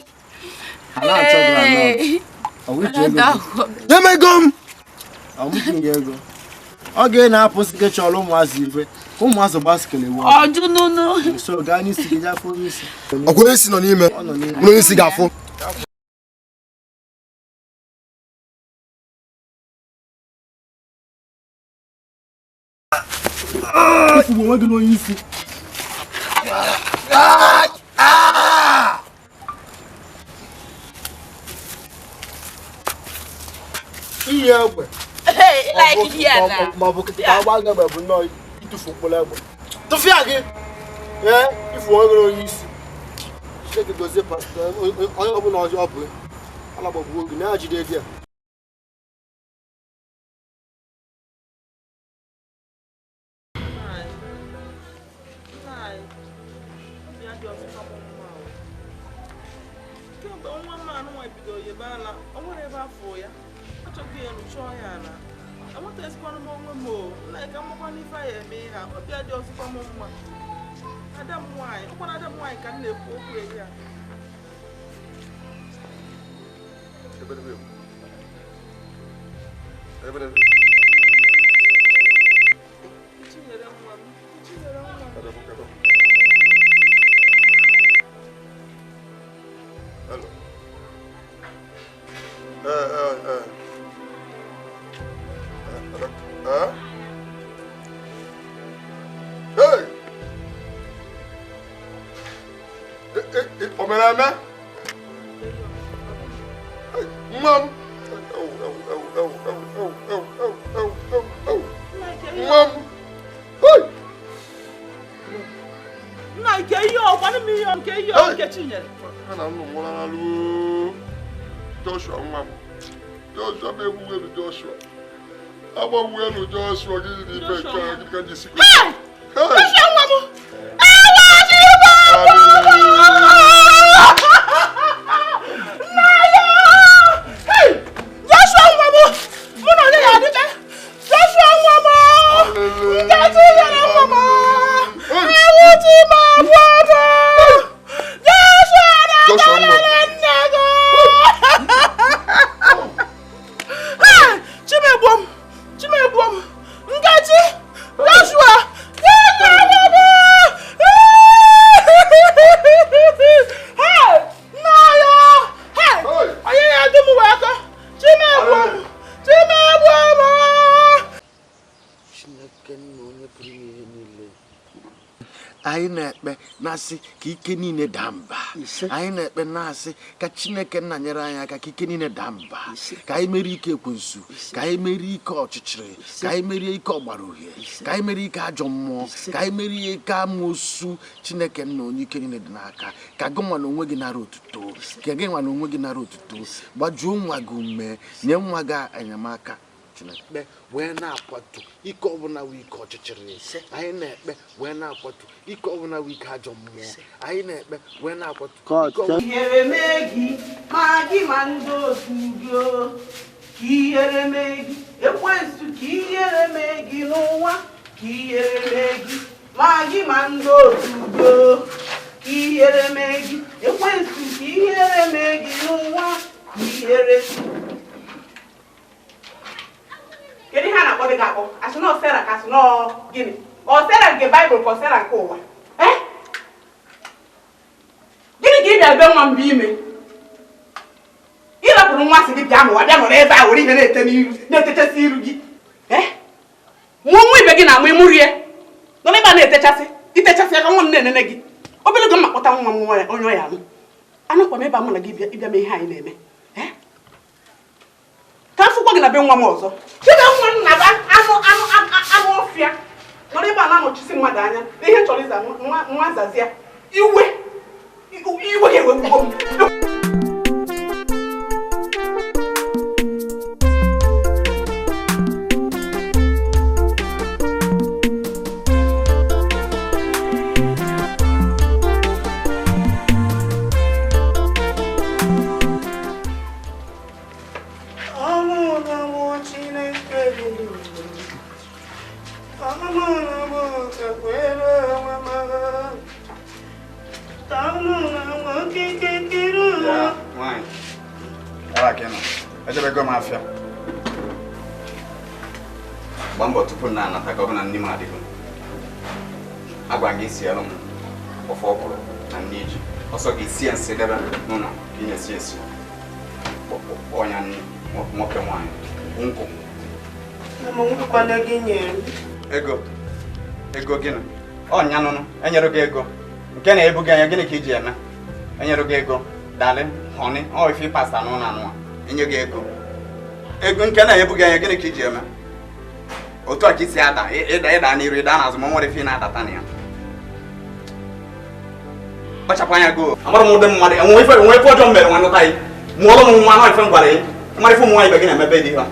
Ala achọgla na. Yemegom. Ọmụtinye ego. Oge na-apụ sketch ọrụ ụmụazụ ife. Ụmụazụ baskele wo. Ọjụ nunu. So gaa n'isi gị jafọ n'isi. Ọgwụ esi nọ n'ime. Nọ n'isi gafụ. Igbo nwe gị n'onye isi. Ihe egbe. Like here na. Ma bụ kịta agba gị bụ nnọọ itufu mkpụrụ egbe. Tụfịa gị. Ifu nwe gị n'onye isi. Chineke gozie pastọ onye ọbụla ọjọọ bụ. Ala gbagbuo gị na-ajide gị a. Nasi ka ike niile daa mba. Anyị na-ekpe na-asị ka Chineke nna nyere anyị aka ka ike niile daa mba. Ka anyị merie ike ekwensu, ka anyị merie ike ọchịchịrị, ka anyị merie ike ọgbara uhie, ka anyị merie ike ajọ mmụọ, ka anyị merie ike amoosu. Chineke nna onye ike niile dị n'aka. Ka gị nwa na onwe gị nara otuto, ka gị nwa na onwe gị nara otuto. Gbajuo nwa gị ume, nye nwa gị enyemaka. Chineke wee na-akwatu ike ọbụla wee ike ọchịchịrị. Anyị na-ekpe wee na-akwatu ike ọbụla wee ike ajọ mmụọ. Anyị na-ekpe wee na-akwatu ihere megi ma gị ma ndị otu gị ka ihere megi ekwensu ka ihere megi n'ụwa ka ihere megi ma gị ma ndị otu gị ka ihere megi ekwensu ka ihere megi n'ụwa ka ihere. Kedu ihe a na-akpọ dị ga-akpọ? Asị na ọsera ka asị na gịnị? Ọsera nke Baịbụl ka ọsera nke ụwa? Gịnị ka ị bịa be nwa mgbe ime? Ị rapụrụ nwa sị gị bịa n'ụwa bịa nọrọ ebe a were ihe na-ete n'iru na-etechasị iru gị. Nwa nwa ibe gị na-amụ ịmụ rie nọ n'ebe a na-etechasị itechasị aka nwa m na-enene gị. Obere oge m makpọta nwa m onye ọya alụ. Anakwa m ebe a mụ na gị ịbịa mee ihe anyị na-eme. Ka mfụkwa gị na be nwa m ọzọ. Chebe nwa m na anụ ọfịa nọrọ ebe a na-anọchisi mmadụ anya na ihe chọrọ ịza nwa zazia iwe ga-ewepụgo m. ejebego m afịa gba mbọ tupu na anata ka ọ bụ na ndị m adịgo agwa gị sielụ m ofe ọkwụrụ na ndị iji ọsọ gị sie nsị debe n'ụlọ ka ị na-esi esi ọnya nwoke nwaanyị nkwụ ego gịnị ọnya nụnụ enyere gị ego nke na-ebughị anya gịnị ka iji eme enyere gị ego dalị họnị ọ ife pasta n'ụlọ anụwa enye gị ego nke na-ebughị anya gịnị ka iji eme otu a ka isi ada ịda n'iru ịda n'azụ ma nwere ife na-adata na ya kpachapụ anya go amara m ụdị mmadụ enwe ife ọjọọ mere nwa nụta gị mụọlụ m nwa na ife m gwara gị amara ife ụmụ nwaanyị ibe gị na-emebe dị ha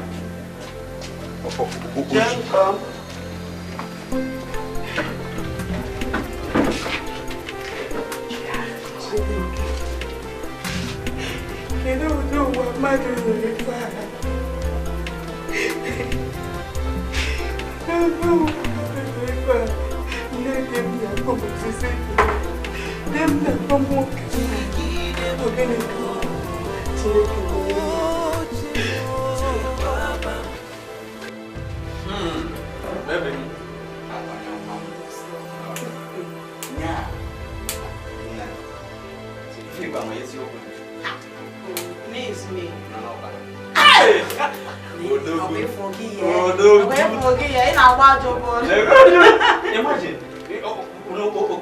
Imagine.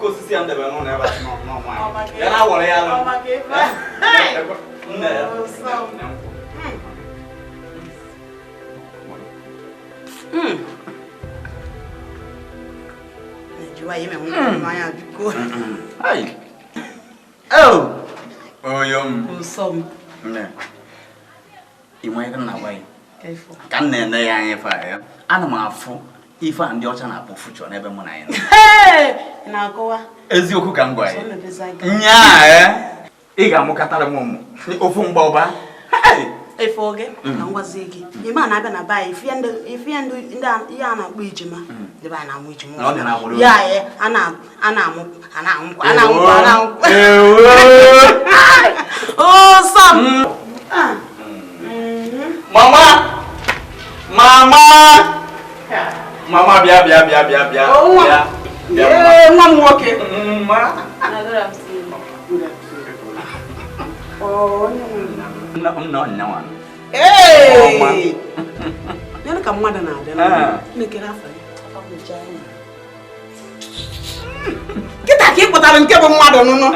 Osisi ya ndebe n'ụlọ ebe a nọ ya na-awọrọ ya alụ. Ka m na-ene ya anya ife a ana m afụ ife a ndị ọcha na-akpọ fuchọ n'ebe mụ na ya nọ. Eziokwu ka m gwa ya nyaa ị ga-amụkọtara m ụmụ ofu mgbọba efe oge ka m gwazie gị ime a na-abịa na baa ife ya ndị ihe a na-akpọ ijima debe a na-amụ ijima ya a na-amụ Mama bịa nwa m nwoke ya ka mmadụ na-adị kịta ka ị kpụtara nke bụ mmadụ nụnụ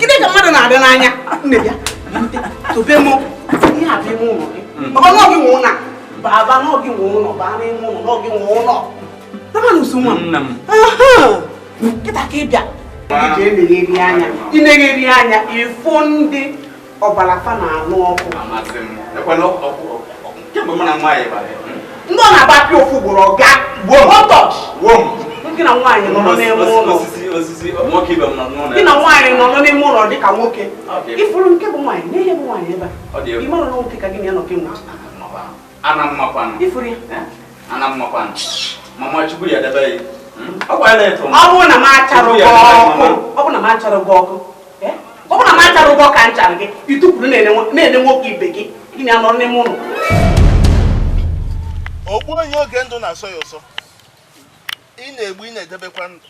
kịta ka mmadụ na-adị n'anya nne bịa tobe m ihe a bụ ime ụlọ gị maka n'oge nwe ụlọ baba n'oge nwe ụlọ baa n'ime ụlọ n'oge nwe ụlọ kịta ka ị bịa ị na-egheri anya ịfụ ndị ọbara fa na-anụ ọkụ ndị ọ na-agbapịa ofu gboro ọga gị na nwaanyị nọ n'ime ụlọ gị na nwaanyị nọ n'ime ụlọ dị ka nwoke ịfụrụ nke bụ nwaanyị na ihe bụ nwaanyị ebe a ị mara na nwoke ka gị na ya nọ kemgbe ịfụrụ ya Mama chukwu ya debe yi. Ọ bụrụ na m achara gị ọkụ ka m chara gị ịtụpụrụ na-ene nwoke ibe gị gị na-anọ n'ime ụlọ. Ogbu onye oge ndụ na-asọ ya ụsọ ị na-egbu ị na-edebekwa ndụ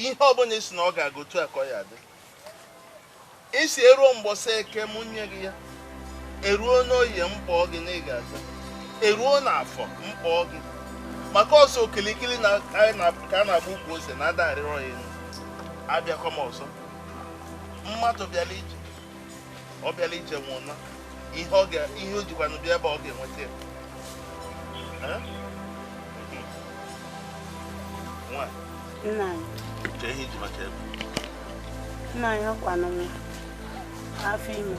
ihe ọbụla isi na ọ ga-agotu akọ ya dị isi eruo mgbọsị eke mụ nye gị ya eruo n'oyi mkpọ gị na ị ga-aza eruo n'afọ mkpọ gị maka ọsọ okilikili ka a na-agba ukwu ose na ada arịrọ ya elu abịakwa m ọzọ mmadụ bịala ije ọ bịala ije nwụna ihe o jikwanụ bịa ebe ọ ga-enweta ya nwaanyị chee ihe iji maka ebe nna ya kwanụ m afọ ime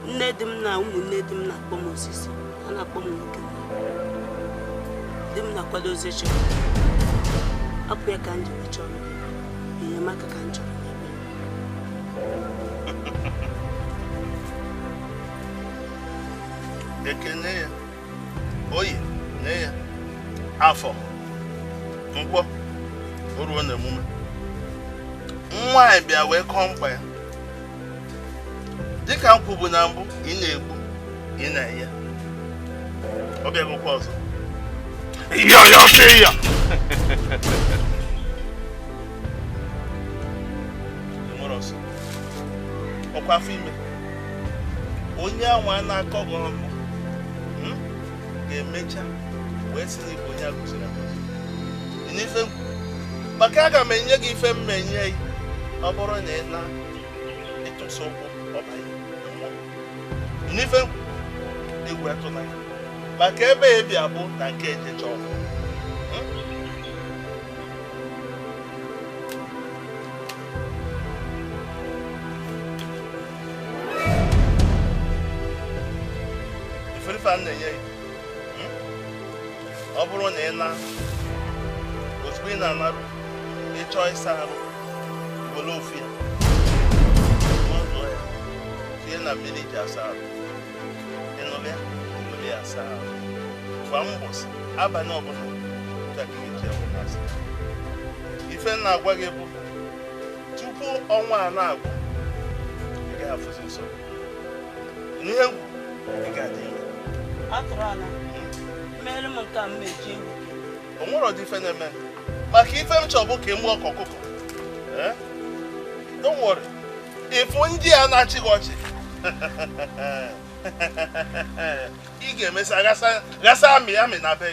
nne di m na ụmụnne di m na-akpọ m osisi a na-akpọ m nwoke di m na-akwado ozi chọrọ apụ ya ka m jiri chọrọ enyemaka ka m chọrọ ekene ya oyi nne ya afọ nkwọ o ruo n'emume nwaanyị bịa wee kọọ mkpa ya dịka m kwubu na mbụ ị na-egbu ị na-enye ọ bịagokwa ọzọ ya sị ya nwere ọsọ ọkwa afọ ime onye anwa na-akọ gị ọnụ ga-emecha wee si n'igbo onye agụziri agụzi n'ife maka aga m enye gị ife mmenye ọ bụrụ na ị na-etụsị ụkwụ ọbanye n'ife egwu atụna ya maka ebe ebi abụ na nke ejecha ọkụ iferife a na-enye ya ọ bụrụ na ị na ozugbo ị na-anarụ ịchọ ịsa arụ were ofu ya n'ụzọ ya tinye na mmiri ji asa arụ ịnụrụ ya were ya asa arụ kwa mbọsị abalị ọbụla ntakịrị ji asa ife na-agwa gị bụ tupu ọnwa a na-agwụ ị gaghị afụzi nsọ n'ihe ngwu ị ga-adị ime atụrụ ala mere m nke a mmechi ewu o nwere ọdị ife na-eme maka ife m chọrọ bụ ka ị mụọ ka ọkụkọ don't worry ịfụ ndị a na-achị gị ọchị ị ga-emesa ghasa amị amị na be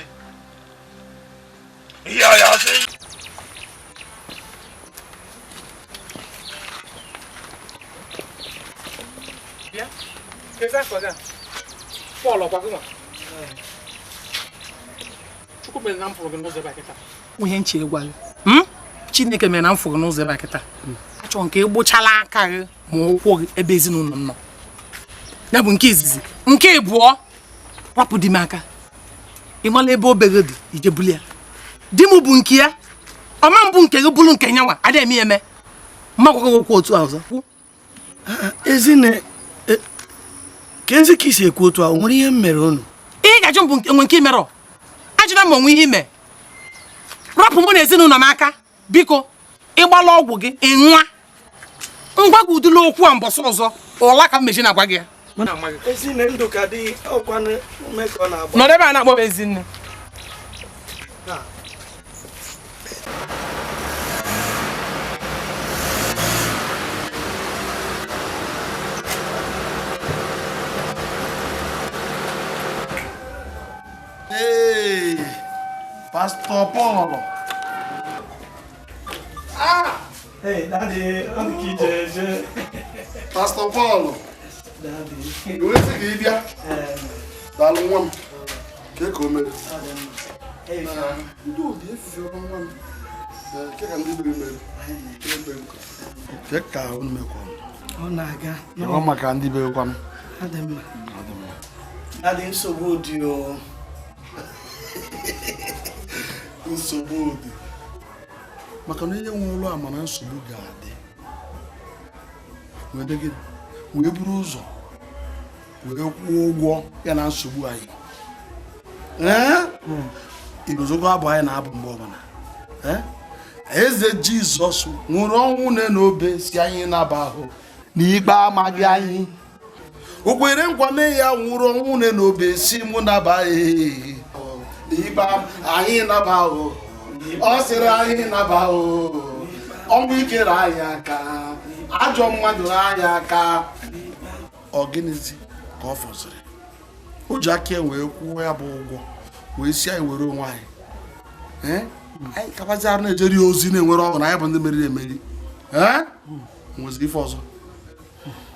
ya sị bịa keza afọga Pọl ọkwa gị nwa Chukwu mere na m fụrụ gị n'ụzọ ebe a kịta ihe nche gwa gị Chineke mere na m fụrụ n'ụzọ ebe a kịta achọrọ nke ịgbụchala aka gị ma ụkwụ gị ebe ezinụlọ m nọ ya bụ nke izizi nke ịbụọ rapụ di m aka ị mala ebe obere dị ije buli ya di m bụ nke ya ọma mbụ nke gị bụrụ nke nyanwa adịghị eme eme mmakwa gị okwu otu a ọzọ Ezine kenzi ka isi ekwu otu a o nwere ihe m mere unu ị ga-ajụ mbụ enwe nke imerọ ajụla m onwe ihe ime rapụ mụ na ezinụlọ m aka biko ịgbala ọgwụ gị ịnwa ngwa gị udula okwu a mbọsị ọzọ ụla ka m mechi na-agwa gị ya Ezine ndụ ka dị ọkwanụ ume ka ọ na-agba nọdụ ebe a na-akpọ m Ezinne Hey, Pastor Paul. Hey, Daddy, I'm Kije. Pastor Paul. Daddy. You want to give ya? Dalu one. Take home. Hey, man. Do this your one. Take and do it. Take ka on me kom. Ọ na-aga. Ọ maka ndị be kwam. Adem. Daddy nsogbu dị o. Nsogbu dị. Maka na ihe nwe ụlọ a mana nsogbu ga-adị. Wee buru ụzọ wee kwụọ ụgwọ ya na nsogbu anyị. Igozogbo abụ anyị na-abụ mgbe ọbụla. Eze Jizọs nwụrụ ọnwụ n'obe si anyị naba ahụ n'ikpe amaghị anyị. O kwere nkwa mee ya nwụrụ ọnwụ n'obe si mụ naba n'ikpe anyị naba ahụ. Ọ sịrị anyị naba ahụ. Ọnwụ ikere anyị aka. Ajọ mmadụ anyị aka. Ọ gịnịzi ka ọ fọziri? O ji aka wee kwụọ ya bụ ụgwọ wee si anyị were onwe anyị. Anyị kapazi arụ na-ejeri ozi na-enwere ọgụ na anyị bụ ndị meriri emeri. Nweziri ife ọzọ.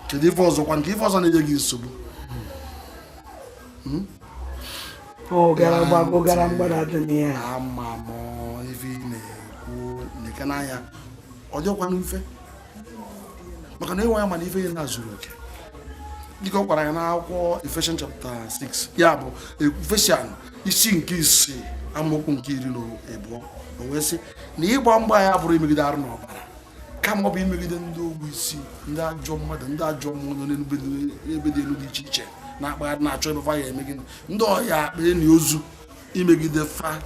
Kedu ife ọzọ kwa nke ife ọzọ na-enye gị nsogbu? Gara mgbada dị n'ihe a. Ama m ife ị na-ekwu n'ike n'anya ọ dịkwa n'ife maka na ịnwe ya mana ife ihe na-azụrụ oke dịka ọ gwara ya n'akwụkwọ Ephesians chapter 6 ya bụ Ephesians isi nke 5 amaokwu nke 12 o wee sị na ịgba mgba ya bụrụ imegide arụ n'ọbara kama ọ bụ imegide ndị ogbu isi ndị ajọ mmadụ ndị ajọ mmụọ nọ n'ebe dị elu dị iche iche na-akpagharị na-achọ ebe fa ya emegide ndị ọhịa akpa enyi ozu imegide fa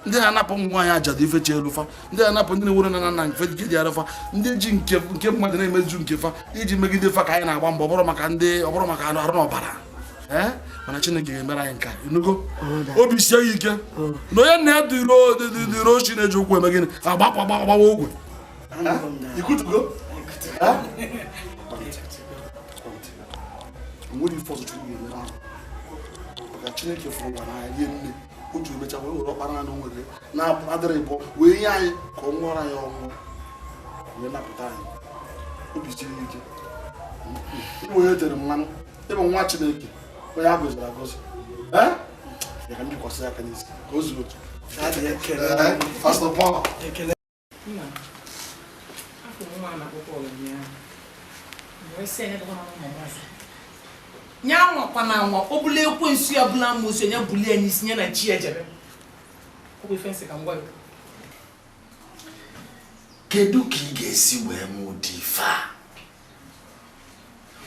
ndị na-anapụ ụmụ nwaanyị ajadu ife chee elufa ndị na-anapụ ndị na-ewere na nna nke ji arụfa ndị ji nke mmadụ na-emeju nke fa iji megide fa ka anyị na-agba mbọ ọ bụrụ maka arụ n'ọbara mana Chineke ga-emere anyị nke enugo obi sie ya ike na onye nna ya dịrị ochi na-eji ụkwụ eme gịnị agbawa ogwe ikutugo nwere ife ọzọ Chukwu ga-emere ahụ maka Chineke fụrụ ụwa n'anya rie nne o ji emecha wee were ọkpara anụ nwere na-adịrị bụ wee nye anyị ka ọ nwụọrọ anyị ọnwụ wee napụta anyị obi siri ike ịbụ onye tere mmanụ ịbụ nwa Chineke onye a gọziri agọzi ya ka m jikwasị aka n'isi ka o zuo otu Pastor Paul nya anwakwa na anwa ọ bụla ekwensu ya bụla amosu ya buli ya n'isi ya na chi ya jebe ọ bụ ifensi ka ngwa kedu ka ị ga-esi wee mụ dị fa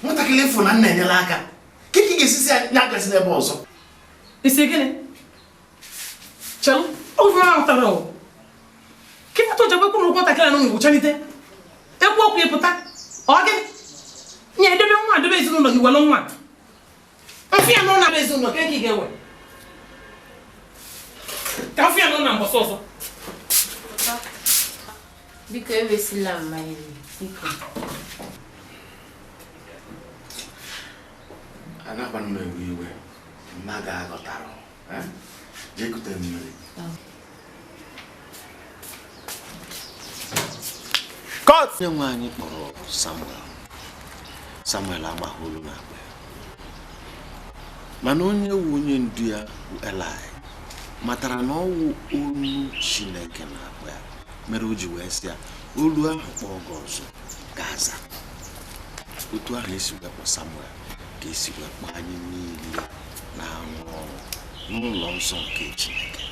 nwatakịrị ịfụ na nna enyela aka ka ị ga-esi si ya gasị n'ebe ọzọ isi gịnị chelụ oge ahụ tara ọ kịta tụjọ kwekwu na nwatakịrị anụ ngwụchalite ekwu okwu ịpụta ọ gịnị nye edobe nwa adobe ezinụlọ gị welu nwa mfe ya nọ na be ezinụlọ ka ị ga-ewe ka mfe ya nọ na mbọsọ ọzọ biko ewesila mmanya biko anakwana m ewe iwe mma ga-aghọtara jee kute mmiri onye nwe anyị kpọrọ Samuel agbaghị olu n'akpa ya mana onye wu onye ndu ya bụ Eli matara na ọ wụ olu Chineke n'akpa ya mere o ji wee sị ya olu ahụ kpọọ gị ọzọ ga-aza otu ahụ esi wee kpọ Samuel ka esi wee kpọọ anyị niile na-arụ ọrụ n'ụlọ nsọ nke Chineke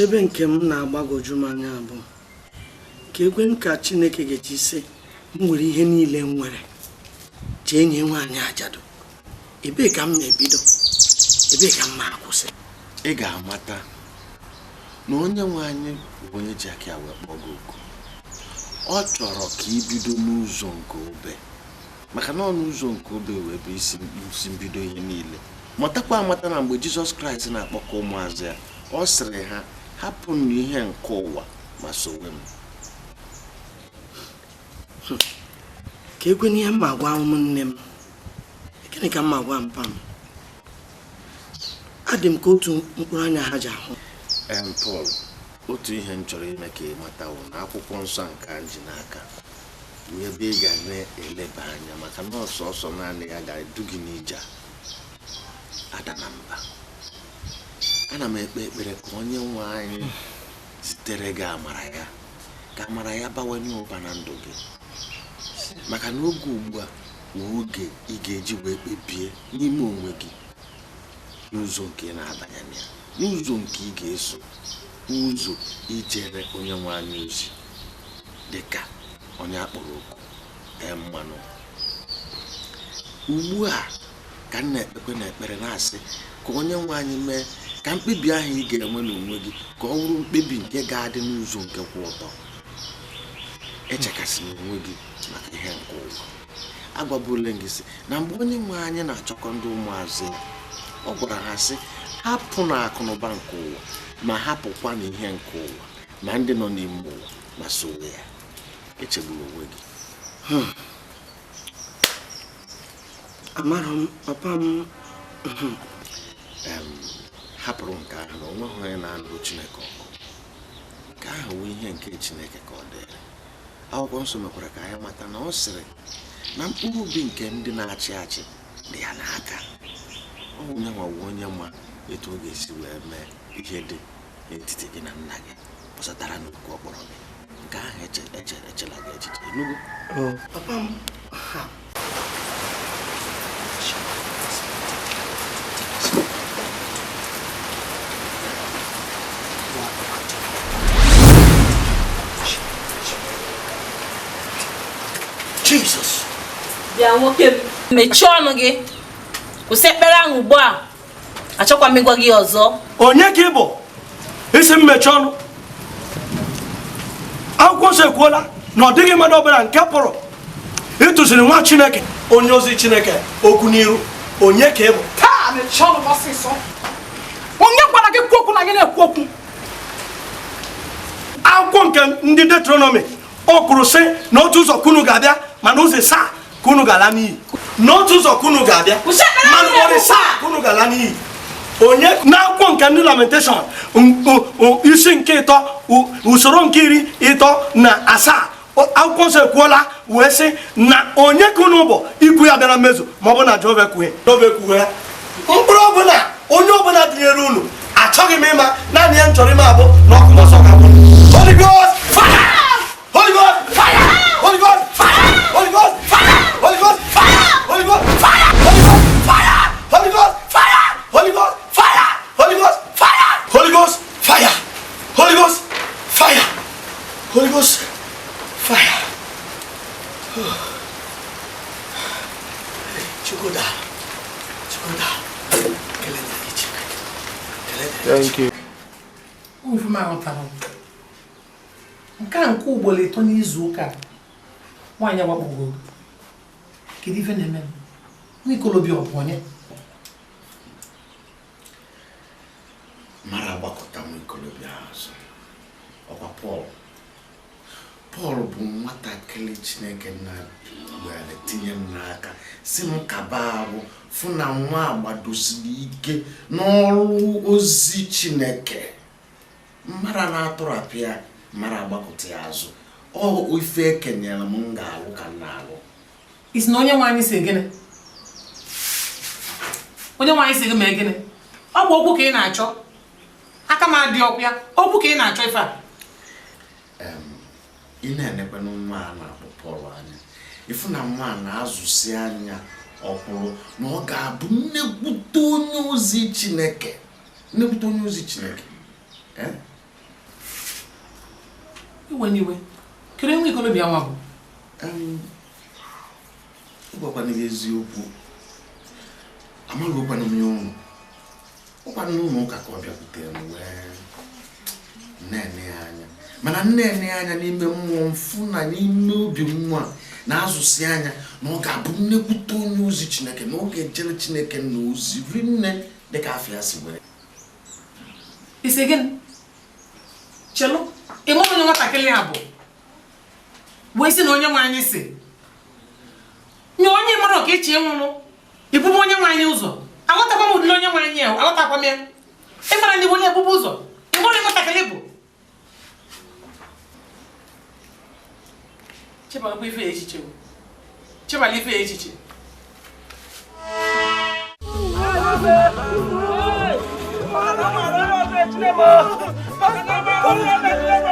ebe nke m na-agbagoju m anya bụ ka ekwe nka Chineke ga-eji sị m nwere ihe niile m nwere jee nye nwaanyị ajadu ebee ka m na-ebido ebee ka m na-akwụsị ị ga-amata na onye nwe anyị bụ onye ji aka ya wee kpọọ gị oku ọ chọrọ ka ibido n'ụzọ nke obe maka na ọnụ ụzọ nke obe wee bụ isi mbido ihe niile matakwa amata na mgbe Jizọs Kraịst na-akpọkọ ụmụazị ya ọ sịrị ha hapụ n'ihe nke ụwa ma sowe m ka ekwe n'ihe mma gwa ụmụnne m gịnị ka mma gwa mpa m adị m ka otu mkpụrụ anya ha ji ahụ Paul otu ihe m chọrọ ime ka ị matawo na akwụkwọ nsọ nke ji n'aka ebe ị ga na-eleba anya maka na ọsọ naanị ya ga-edu gị n'ije ada na mba ana m ekpe ekpere ka onye nwe anyị zitere gị amara ya ka amara ya bawanye ụba na ndụ gị maka na oge ugbu a bụ oge ị ga-eji wee kpebie n'ime onwe gị n'ụzọ nke na-abanye ya n'ụzọ nke ị ga-eso ụzọ ijere onye nwe anyị ozi dịka onye akpọrọ oku mmanụ ugbu a ka m na-ekpekwe na ekpere na-asị ka onye nwe anyị mee ka mkpebi ahụ ị ga-enwe n'onwe gị ka ọ bụrụ mkpebi nke ga-adị n'ụzọ nke kwụ ọtọ echekasị n'onwe gị maka ihe nke ụwa agwabụla gị sị na mgbe onye nwe anyị na-achọkọ ndị ụmụazị ya ọ gwara ha sị hapụ na akụnụba nke ụwa ma hapụkwa na ihe nke ụwa ma ndị nọ n'ime ụwa ma soro ya echegbula onwe gị amara m papa m hapụrụ nke ahụ na onweghị onye na-alụ Chineke ọgụ nke ahụ wụ ihe nke Chineke ka ọ dịrị akwụkwọ nsọ mekwara ka anyị mata na ọ sịrị na mkpụrụ obi nke ndị na-achị achị dị ya n'aka ọ bụ onye nwawo onye ma etu ọ ga-esi wee mee ihe dị n'etiti gị na nna gị pụsatara n'okwu ọ kpọrọ gị nke ahụ echela gị echiche enugo papa m Jesus bịa nwoke m mechie ọnụ gị kwụsị ekpere ahụ ugbu a. Achọkwa m ịgwa gị ọzọ. Onye ka ị bụ? Isi mmechi ọnụ. Akwụkwọ nsọ ekwuola na ọ dịghị mmadụ ọbụla nke pụrụ ịtụziri nwa Chineke onye ozi Chineke okwu n'iru. Onye ka ị bụ? Taa mechie ọnụ ọsịsọ. Onye gwara gị kwuo okwu na gị na-ekwu okwu? Akwụkwọ nke ndị Deuteronomy o kwuru sị na otu ụzọ kunu ga-abịa mana ụzọ saa kunu ga-ala n'iyi. N'otu ụzọ kunu ga-abịa mana ụzọ saa kunu ga-ala n'iyi. Onye n'akwụkwọ nke ndị Lamentation isi nke ịtọ usoro nke 37 akwụkwọ nsọ ekwuola wee sị na onye ka unu bụ ikwu ya bịara mmezu ma ọ bụ na Jehova ekwughị ya. Mkpụrụ ọbụla onye ọbụla dịnyere unu achọghị m ịma naanị ya m chọrọ ime abụ na ọkụ ọsọ ga bụ Holy Ghost fire! Holy Ghost fire! Holy Ghost fire! Holy Ghost fire! Holy Ghost fire! Holy Ghost fire! Holy Ghost fire! Holy Ghost fire! Holy Ghost fire! Holy Ghost fire! Holy Ghost fire! Holy Ghost fire! Holy Ghost fire! Chukwuda. Thank you. Nke a nke ugboro 3 n'izu ụka nwaanyị agbakpọgo. Kedu ife na-eme? Nwikolobia ọ bụ onye? Mara agbakọta Nwikolobia azụ. Ọkwa Paul bụ nwatakịrị Chineke na were tinye m n'aka si m kaba ahụ fụ na nwa agbadosiri ike n'ọrụ ozi Chineke. Mara na-atụrapụ ya mara agbakọta ya azụ. Ọ ife ekenyere m ga-alụ ka m na-alụ. Isi na onye nwaanyị si gịnị? Onye nwaanyị si gị mee gịnị? Ọ bụ okwu ka ị na-achọ. Aka m adị ọkụ ya. Okwu ka ị na-achọ ife a. Ị na-enekwa nwa a na-akpọ Paul anya. Ifu na nwa na-azụsi anya ọkpụrụ na ọ ga-abụ nnekwute onye ozi Chineke. Nnekwute onye ozi Chineke. Iwe n'iwe. Kere Nwikolobia nwa bụ? Ịgwakwana gị eziokwu. Amalụkwana m ya ụnụ. Ụkwana n'ụlọ ụka ka ọ bịakwutere m wee nne ya anya. Mana nne ya anya n'ime mmụọ mfu na n'ime obi nwa na-azụsi anya na ọ ga-abụ nnekwute onye ozi Chineke na ọ ga-ejere Chineke na ozi rinne dịka afọ ya si were. Isi gịnị? Chelu, ị ma onye nwatakịrị a bụ? Wee sị na onye nwe anyị si. Nye onye mara ka echi nwụrụ. Ibubu onye nwe anyị ụzọ. Aghọtakwa m ụdịrị onye nwe anyị ahụ, aghọtakwa m ya. Ị mara na ibu onye ebubu ụzọ. Ị mara onye nwatakịrị bụ. Chebala bụ ife echiche. Chebala ife echiche. Thank you.